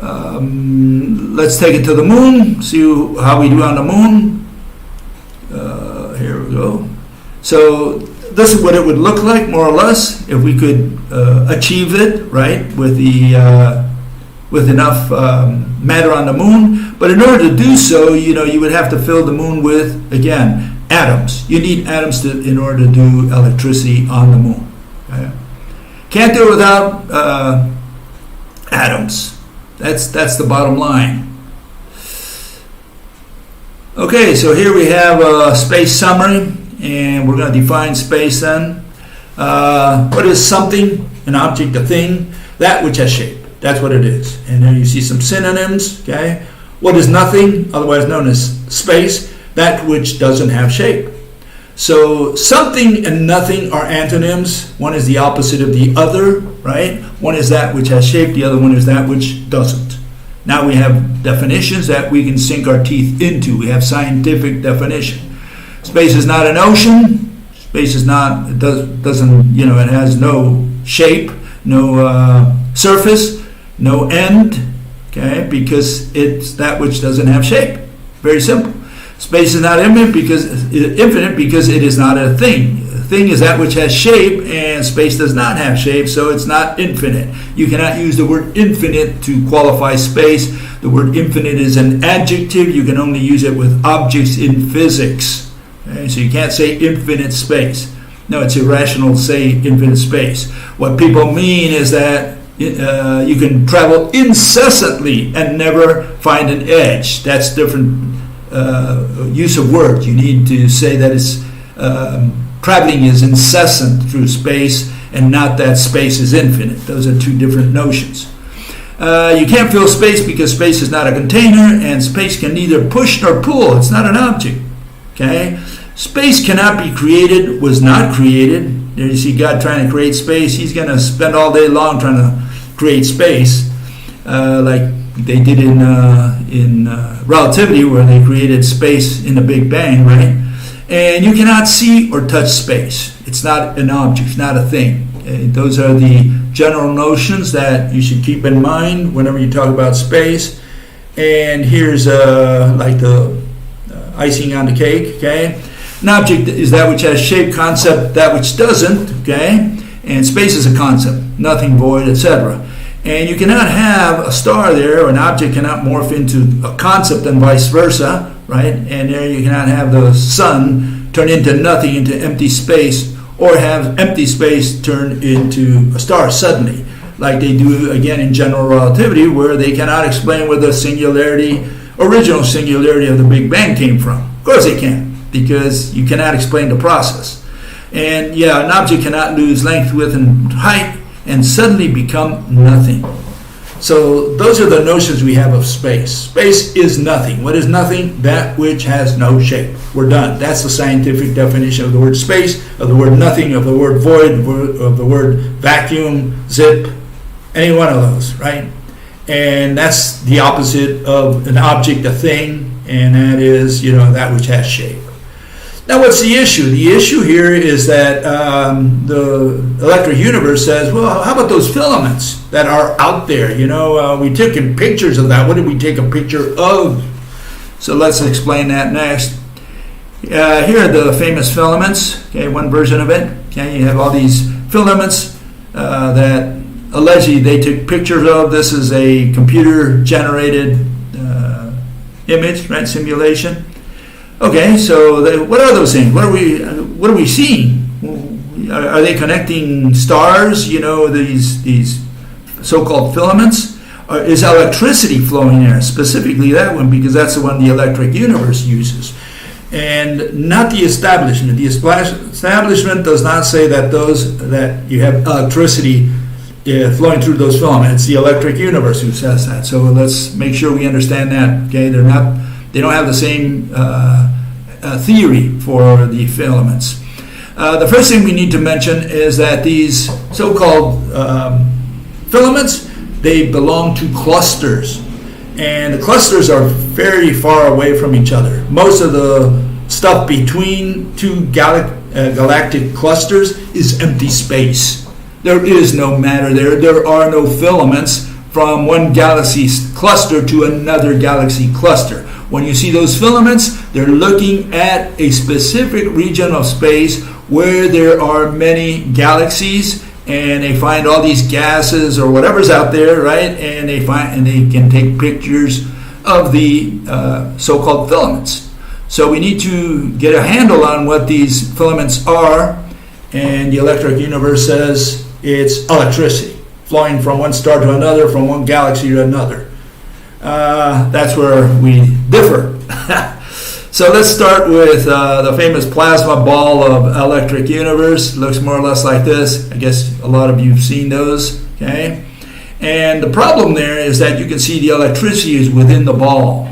Let's take it to the moon, see how we do on the moon. Here we go. So this is what it would look like, more or less, if we could achieve it, right, with enough matter on the moon. But in order to do so, you would have to fill the moon with, again, atoms. You need atoms in order to do electricity on the moon. Okay? Can't do it without atoms. That's the bottom line. Okay, so here we have a space summary, and we're going to define space then. What is something, an object, a thing? That which has shape. That's what it is. And then you see some synonyms, okay? What is nothing, otherwise known as space? That which doesn't have shape. So something and nothing are antonyms. One is the opposite of the other, right? One is that which has shape, the other one is that which doesn't. Now we have definitions that we can sink our teeth into. We have scientific definition. Space is not an ocean. Space is not, it has no shape, no surface, no end, okay, because it's that which doesn't have shape. Very simple. Space is not infinite because it is not a thing. A thing is that which has shape, and space does not have shape, so it's not infinite. You cannot use the word infinite to qualify space. The word infinite is an adjective. You can only use it with objects in physics. Okay? So you can't say infinite space. No, it's irrational to say infinite space. What people mean is that you can travel incessantly and never find an edge. That's different use of words. You need to say that it's traveling is incessant through space, and not that space is infinite. Those are two different notions. You can't fill space because space is not a container, and space can neither push nor pull. It's not an object. Okay? Space cannot be created, was not created. There you see God trying to create space. He's going to spend all day long trying to create space, like they did in relativity, where they created space in the Big Bang, right? And you cannot see or touch space. It's not an object, it's not a thing. Those are the general notions that you should keep in mind whenever you talk about space. And here's like the icing on the cake, okay? An object is that which has shape, concept, that which doesn't, okay? And space is a concept, nothing, void, etc. And you cannot have a star there, or an object cannot morph into a concept and vice versa, right? And there you cannot have the sun turn into nothing, into empty space, or have empty space turn into a star suddenly, like they do again in general relativity, where they cannot explain where the singularity, original singularity of the Big Bang came from. Of course they can, because you cannot explain the process. And yeah, an object cannot lose length, width, and height and suddenly become nothing. So those are the notions we have of space. Space is nothing. What is nothing? That which has no shape. We're done. That's the scientific definition of the word space, of the word nothing, of the word void, of the word vacuum, zip, any one of those, right? And that's the opposite of an object, a thing, and that is, that which has shape. Now, what's the issue? The issue here is that the electric universe says, well, how about those filaments that are out there? We took pictures of that. What did we take a picture of? So let's explain that next. Here are the famous filaments, okay, one version of it. Okay, you have all these filaments that allegedly they took pictures of. This is a computer-generated image, right, simulation. Okay, so what are those things? What are we seeing? Are they connecting stars? These so-called filaments. Is electricity flowing there? Specifically that one, because that's the one the electric universe uses, and not the establishment. The establishment does not say that you have electricity flowing through those filaments. It's the electric universe who says that. So let's make sure we understand that. Okay, they don't have the same theory for the filaments. The first thing we need to mention is that these so-called filaments, they belong to clusters. And the clusters are very far away from each other. Most of the stuff between two galactic clusters is empty space. There is no matter there. There are no filaments from one galaxy cluster to another galaxy cluster. When you see those filaments, they're looking at a specific region of space where there are many galaxies, and they find all these gases or whatever's out there, right? And they can take pictures of the so-called filaments. So we need to get a handle on what these filaments are, and the electric universe says it's electricity flowing from one star to another, from one galaxy to another. That's where we differ. So let's start with the famous plasma ball of electric universe. Looks more or less like this. I guess a lot of you have seen those. Okay, and the problem there is that you can see the electricity is within the ball.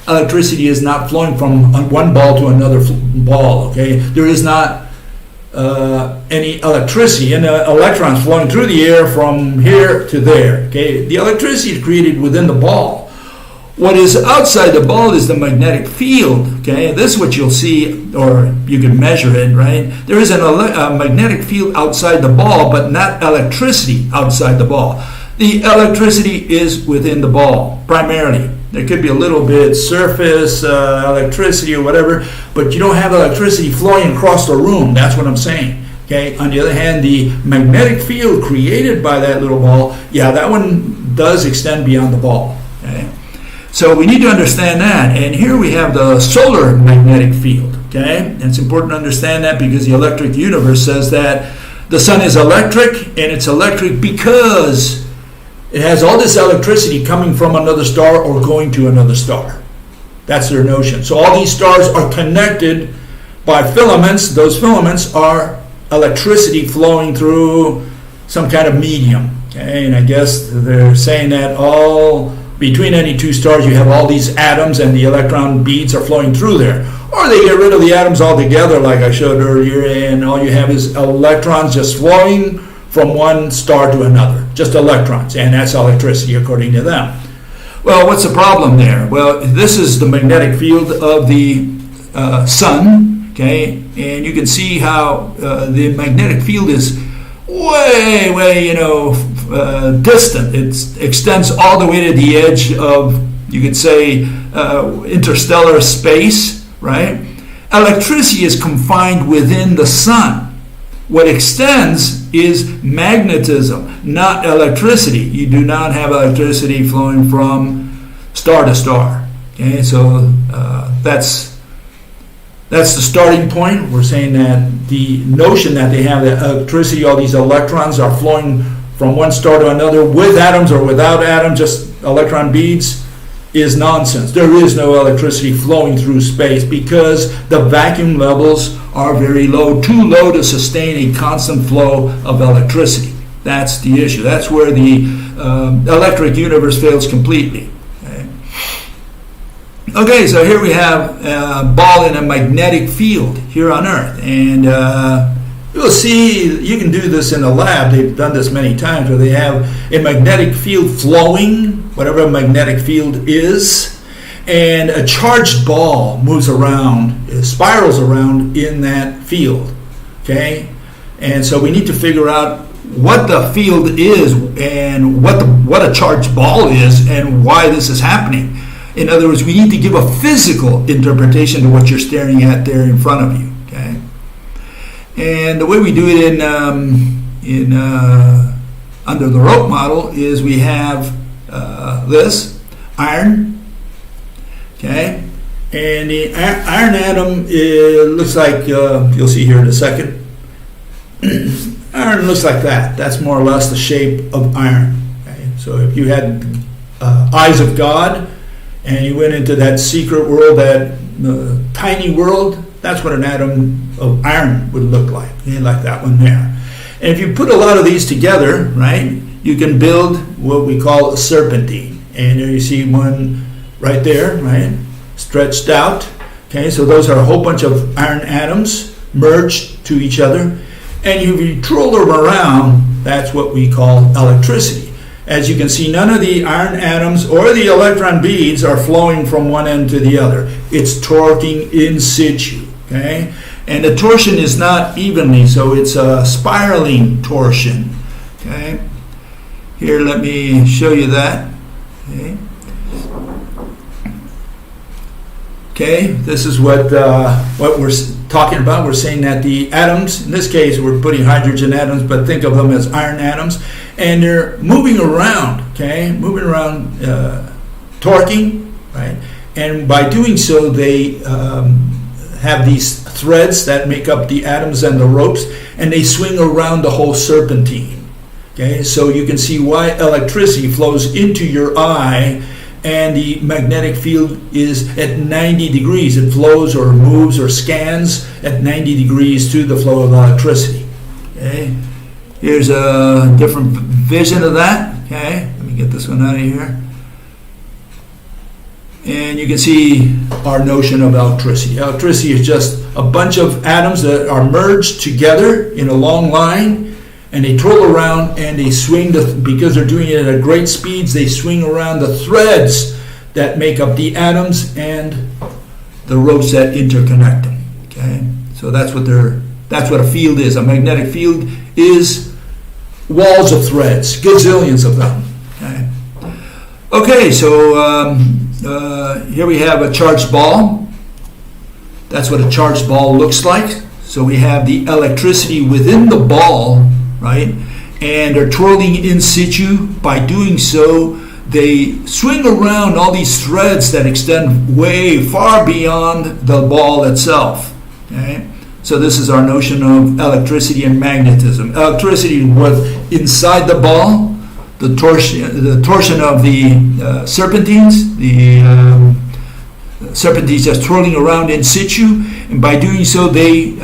Electricity is not flowing from one ball to another ball. Okay, there is not any electricity and electrons flowing through the air from here to there. Okay, the electricity is created within the ball. What is outside the ball is the magnetic field. Okay, this is what you'll see, or you can measure it, right? There is a magnetic field outside the ball, but not electricity outside the ball. The electricity is within the ball, primarily. There could be a little bit surface electricity or whatever, but you don't have electricity flowing across the room. That's what I'm saying. Okay. On the other hand, the magnetic field created by that little ball, yeah, that one does extend beyond the ball. Okay. So we need to understand that. And here we have the solar magnetic field. Okay. And it's important to understand that because the electric universe says that the sun is electric, and it's electric because it has all this electricity coming from another star or going to another star. That's their notion. So all these stars are connected by filaments. Those filaments are electricity flowing through some kind of medium. Okay, and I guess they're saying that all between any two stars you have all these atoms and the electron beads are flowing through there. Or they get rid of the atoms altogether like I showed earlier, and all you have is electrons just flowing from one star to another, just electrons, and that's electricity according to them. Well, what's the problem there? Well, this is the magnetic field of the sun, okay? And you can see how the magnetic field is way, distant. It extends all the way to the edge of, you could say, interstellar space, right? Electricity is confined within the sun. What extends is magnetism, not electricity. You do not have electricity flowing from star to star. Okay, so that's the starting point. We're saying that the notion that they have that electricity, all these electrons are flowing from one star to another with atoms or without atoms, just electron beads, is nonsense. There is no electricity flowing through space because the vacuum levels are very low, too low to sustain a constant flow of electricity. That's the issue. That's where the electric universe fails completely. Okay, so here we have a ball in a magnetic field here on Earth, and you'll see, you can do this in the lab. They've done this many times, where they have a magnetic field flowing, whatever a magnetic field is, and a charged ball moves around, spirals around in that field, okay? And so we need to figure out what the field is and what a charged ball is and why this is happening. In other words, we need to give a physical interpretation to what you're staring at there in front of you, okay? And the way we do it under the rope model is we have this iron, okay, and the iron atom, it looks like you'll see here in a second. Iron looks like that. That's more or less the shape of iron. Okay? So if you had eyes of God and you went into that secret world, that tiny world, that's what an atom of iron would look like, okay? Like that one there. And if you put a lot of these together, right, you can build what we call a serpentine. And there you see one right there, right, stretched out. Okay, so those are a whole bunch of iron atoms merged to each other. And if you twirl them around, that's what we call electricity. As you can see, none of the iron atoms or the electron beads are flowing from one end to the other. It's torquing in situ, okay? And the torsion is not evenly, so it's a spiraling torsion, okay? Here, let me show you that, okay? Okay, this is what we're talking about. We're saying that the atoms, in this case, we're putting hydrogen atoms, but think of them as iron atoms, and they're moving around, okay? Moving around, torquing, right? And by doing so, they have these threads that make up the atoms and the ropes, and they swing around the whole serpentine, okay? So you can see why electricity flows into your eye, and the magnetic field is at 90 degrees. It flows or moves or scans at 90 degrees to the flow of electricity. Okay, here's a different vision of that. Okay, let me get this one out of here. And you can see our notion of electricity. Electricity is just a bunch of atoms that are merged together in a long line, and they twirl around and they swing, because they're doing it at great speeds, they swing around the threads that make up the atoms and the ropes that interconnect them. Okay, so that's what a field is. A magnetic field is walls of threads, gazillions of them. Okay, so here we have a charged ball. That's what a charged ball looks like. So we have the electricity within the ball, right? And they're twirling in situ. By doing so, they swing around all these threads that extend way far beyond the ball itself. Okay? So this is our notion of electricity and magnetism. Electricity was inside the ball, the torsion of the serpentines, the serpentines just twirling around in situ, and by doing so, they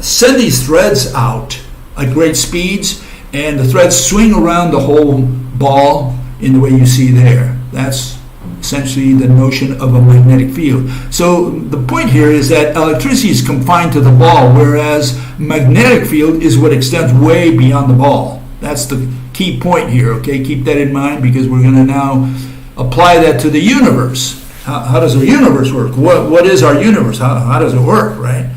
send these threads out at great speeds, and the threads swing around the whole ball in the way you see there. That's essentially the notion of a magnetic field. So the point here is that electricity is confined to the ball, whereas magnetic field is what extends way beyond the ball. That's the key point here, okay? Keep that in mind, because we're going to now apply that to the universe. how does our universe work? What is our universe? How does it work, right?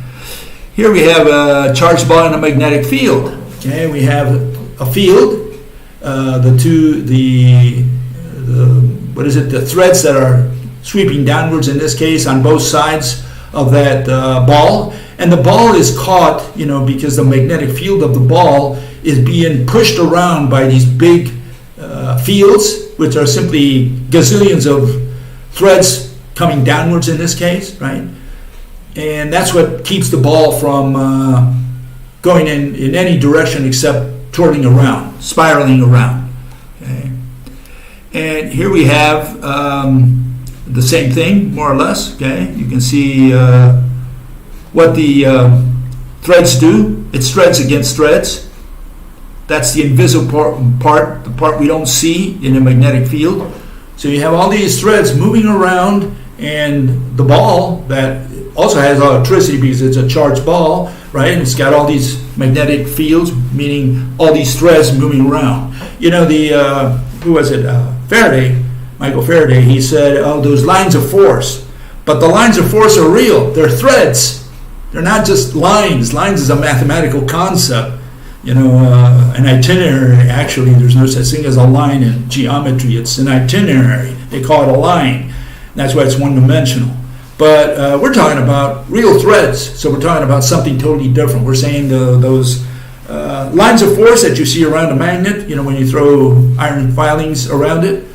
Here we have a charged ball in a magnetic field. Okay, we have a field. The threads that are sweeping downwards in this case on both sides of that ball, and the ball is caught, because the magnetic field of the ball is being pushed around by these big fields, which are simply gazillions of threads coming downwards in this case, right? And that's what keeps the ball from going in any direction except twirling around, spiraling around. Okay? And here we have the same thing, more or less. Okay, you can see what the threads do. It's threads against threads. That's the invisible part, the part we don't see in a magnetic field. So you have all these threads moving around, and the ball that also has electricity because it's a charged ball, right? And it's got all these magnetic fields, meaning all these threads moving around. Who was it? Faraday, Michael Faraday. He said, "Oh, those lines of force." But the lines of force are real. They're threads. They're not just lines. Lines is a mathematical concept. An itinerary, actually, there's no such thing as a line in geometry. It's an itinerary. They call it a line. That's why it's one-dimensional. But we're talking about real threads. So we're talking about something totally different. We're saying those lines of force that you see around a magnet, when you throw iron filings around it,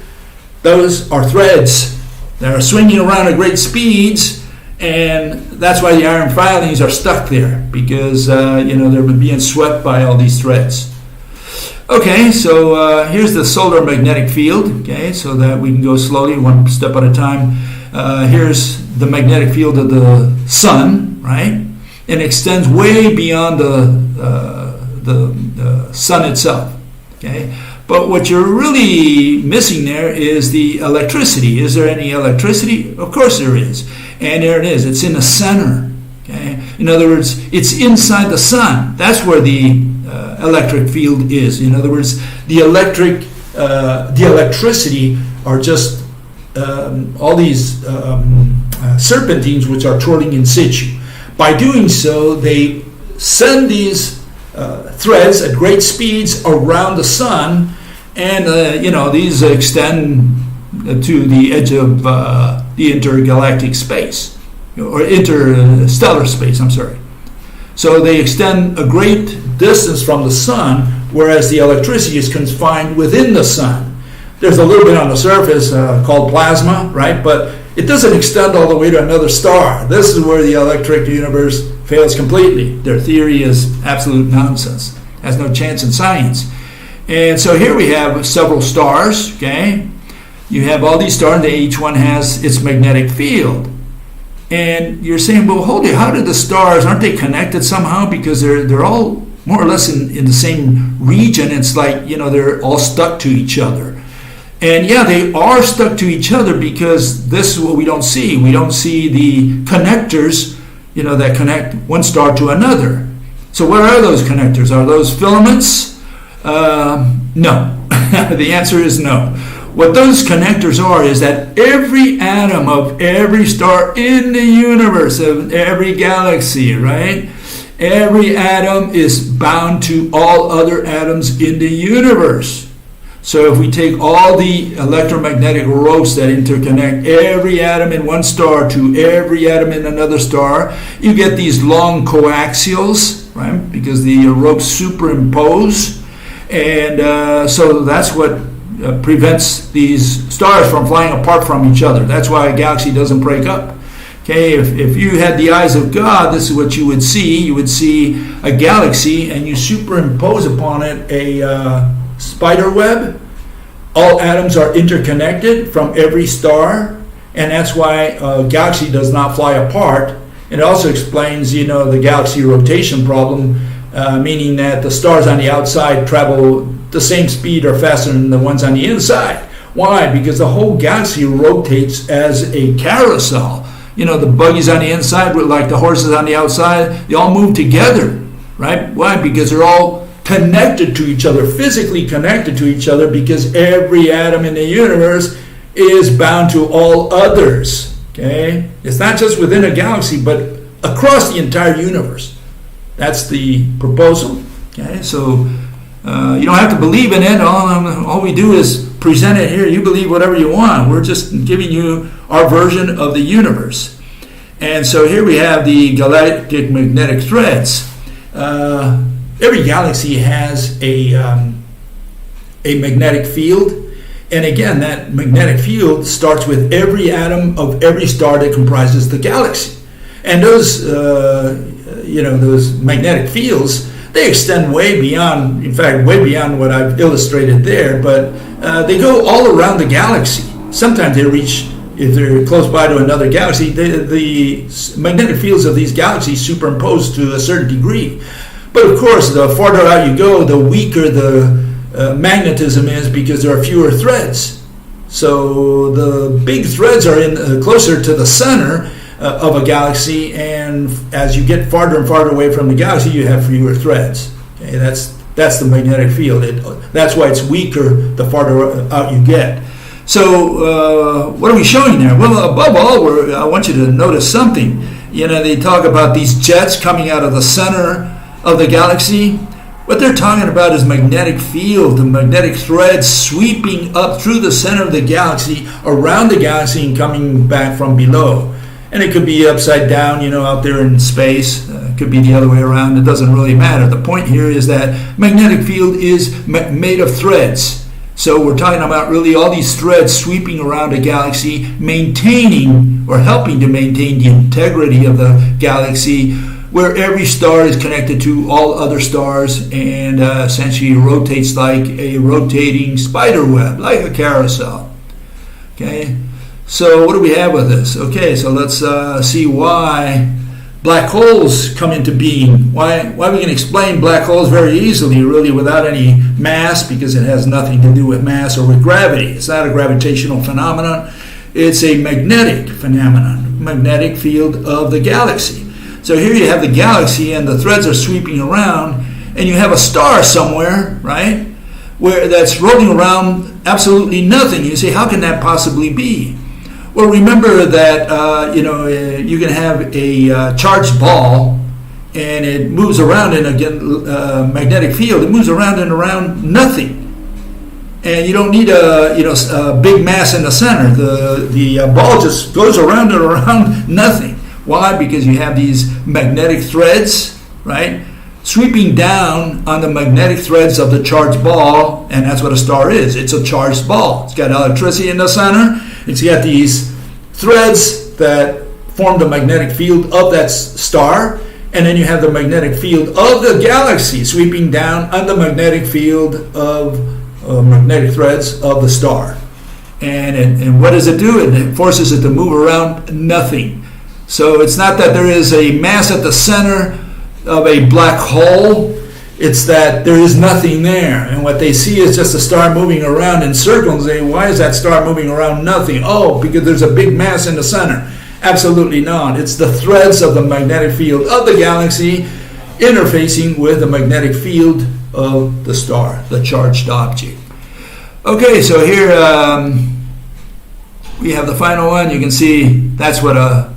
those are threads that are swinging around at great speeds. And that's why the iron filings are stuck there, because they're being swept by all these threads. Okay, so here's the solar magnetic field. Okay, so that we can go slowly, one step at a time. Here's the magnetic field of the sun, right? And extends way beyond the sun itself. Okay, but what you're really missing there is the electricity. Is there any electricity? Of course there is. And there it is. It's in the center. Okay. In other words, it's inside the sun. That's where the electric field is. In other words, the electricity are just all these serpentines which are twirling in situ. By doing so, they send these threads at great speeds around the sun, and these extend to the edge of the intergalactic space, or interstellar space, I'm sorry. So they extend a great distance from the sun, whereas the electricity is confined within the sun. There's a little bit on the surface called plasma, right? But it doesn't extend all the way to another star. This is where the electric universe fails completely. Their theory is absolute nonsense. Has no chance in science. And so here we have several stars, okay? You have all these stars, and each one has its magnetic field. And you're saying, well, hold it, how did the stars, aren't they connected somehow? Because they're all more or less in the same region. It's like, they're all stuck to each other. And yeah, they are stuck to each other because this is what we don't see. We don't see the connectors, that connect one star to another. So what are those connectors? Are those filaments? No. The answer is no. What those connectors are is that every atom of every star in the universe, of every galaxy, right? Every atom is bound to all other atoms in the universe. So if we take all the electromagnetic ropes that interconnect every atom in one star to every atom in another star, you get these long coaxials, right? Because the ropes superimpose. And so that's what prevents these stars from flying apart from each other. That's why a galaxy doesn't break up. Okay, if you had the eyes of God, this is what you would see. You would see a galaxy, and you superimpose upon it a spider web. All atoms are interconnected from every star, and that's why a galaxy does not fly apart. It also explains, the galaxy rotation problem, meaning that the stars on the outside travel the same speed or faster than the ones on the inside. Why? Because the whole galaxy rotates as a carousel. The buggies on the inside, like the horses on the outside, they all move together, right? Why? Because they're all connected to each other, physically connected to each other, because every atom in the universe is bound to all others. Okay, it's not just within a galaxy, but across the entire universe. That's the proposal. Okay, so you don't have to believe in it. All we do is present it here. You believe whatever you want. We're just giving you our version of the universe. And so here we have the galactic magnetic threads. Every galaxy has a magnetic field. And again, that magnetic field starts with every atom of every star that comprises the galaxy. And those, those magnetic fields, they extend way beyond, in fact, way beyond what I've illustrated there, but they go all around the galaxy. Sometimes they reach, if they're close by to another galaxy, the magnetic fields of these galaxies superimpose to a certain degree. But of course, the farther out you go, the weaker the magnetism is, because there are fewer threads. So the big threads are in closer to the center of a galaxy, and as you get farther and farther away from the galaxy, you have fewer threads. Okay, that's the magnetic field. That's why it's weaker the farther out you get. So what are we showing there? Well, above all, I want you to notice something. They talk about these jets coming out of the center of the galaxy. What they're talking about is magnetic field, the magnetic threads sweeping up through the center of the galaxy, around the galaxy, and coming back from below. And it could be upside down, out there in space. It could be the other way around. It doesn't really matter. The point here is that magnetic field is made of threads. So we're talking about really all these threads sweeping around a galaxy, maintaining or helping to maintain the integrity of the galaxy, where every star is connected to all other stars and essentially rotates like a rotating spider web, like a carousel. Okay, so what do we have with this? Okay, so let's see why black holes come into being. Why we can explain black holes very easily, really, without any mass, because it has nothing to do with mass or with gravity. It's not a gravitational phenomenon. It's a magnetic phenomenon, magnetic field of the galaxy. So here you have the galaxy, and the threads are sweeping around, and you have a star somewhere, right, where that's rolling around absolutely nothing. You say, how can that possibly be? Well, remember that you can have a charged ball, and it moves around in a magnetic field. It moves around and around nothing, and you don't need a big mass in the center. The ball just goes around and around nothing. Why? Because you have these magnetic threads, right, sweeping down on the magnetic threads of the charged ball, and that's what a star is. It's a charged ball. It's got electricity in the center. It's got these threads that form the magnetic field of that star, and then you have the magnetic field of the galaxy sweeping down on the magnetic field of magnetic threads of the star. And what does it do? It forces it to move around nothing. So it's not that there is a mass at the center of a black hole, it's that there is nothing there. And what they see is just a star moving around in circles. They say, why is that star moving around nothing? Oh, because there's a big mass in the center. Absolutely not. It's the threads of the magnetic field of the galaxy interfacing with the magnetic field of the star, the charged object. Okay, so here we have the final one. You can see that's what a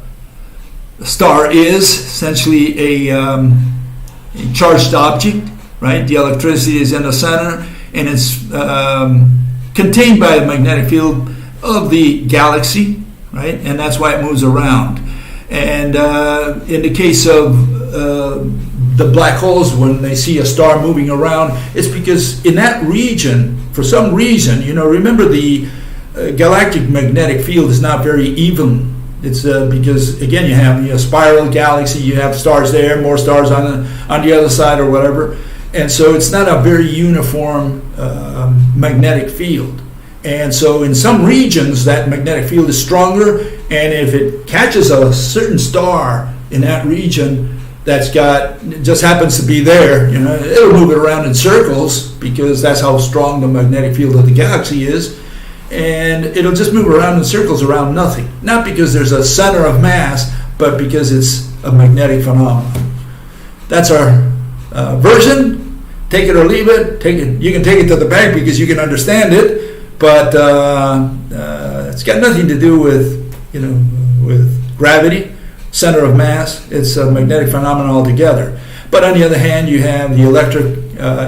star is, essentially a charged object, right? The electricity is in the center, and it's contained by the magnetic field of the galaxy, right? And that's why it moves around. And in the case of the black holes, when they see a star moving around, it's because in that region, for some reason, remember the galactic magnetic field is not very even. It's because, again, you have a spiral galaxy, you have stars there, more stars on the other side or whatever. And so it's not a very uniform magnetic field. And so in some regions, that magnetic field is stronger, and if it catches a certain star in that region just happens to be there, it'll move it around in circles, because that's how strong the magnetic field of the galaxy is. And it'll just move around in circles around nothing. Not because there's a center of mass, but because it's a magnetic phenomenon. That's our version. Take it or leave it. You can take it to the bank because you can understand it, but It's got nothing to do with, with gravity, center of mass. It's a magnetic phenomenon altogether. But on the other hand, you have the electric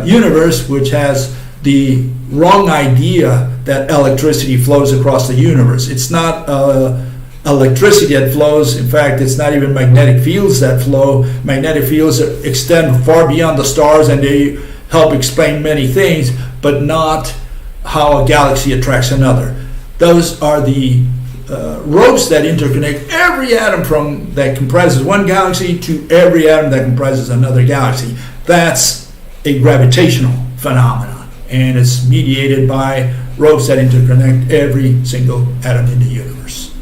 universe, which has the wrong idea that electricity flows across the universe. It's not electricity that flows. In fact, it's not even magnetic fields that flow. Magnetic fields extend far beyond the stars, and they help explain many things, but not how a galaxy attracts another. Those are the ropes that interconnect every atom that comprises one galaxy to every atom that comprises another galaxy. That's a gravitational phenomenon, and it's mediated by ropes that interconnect every single atom in the universe.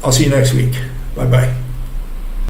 I'll see you next week. Bye-bye.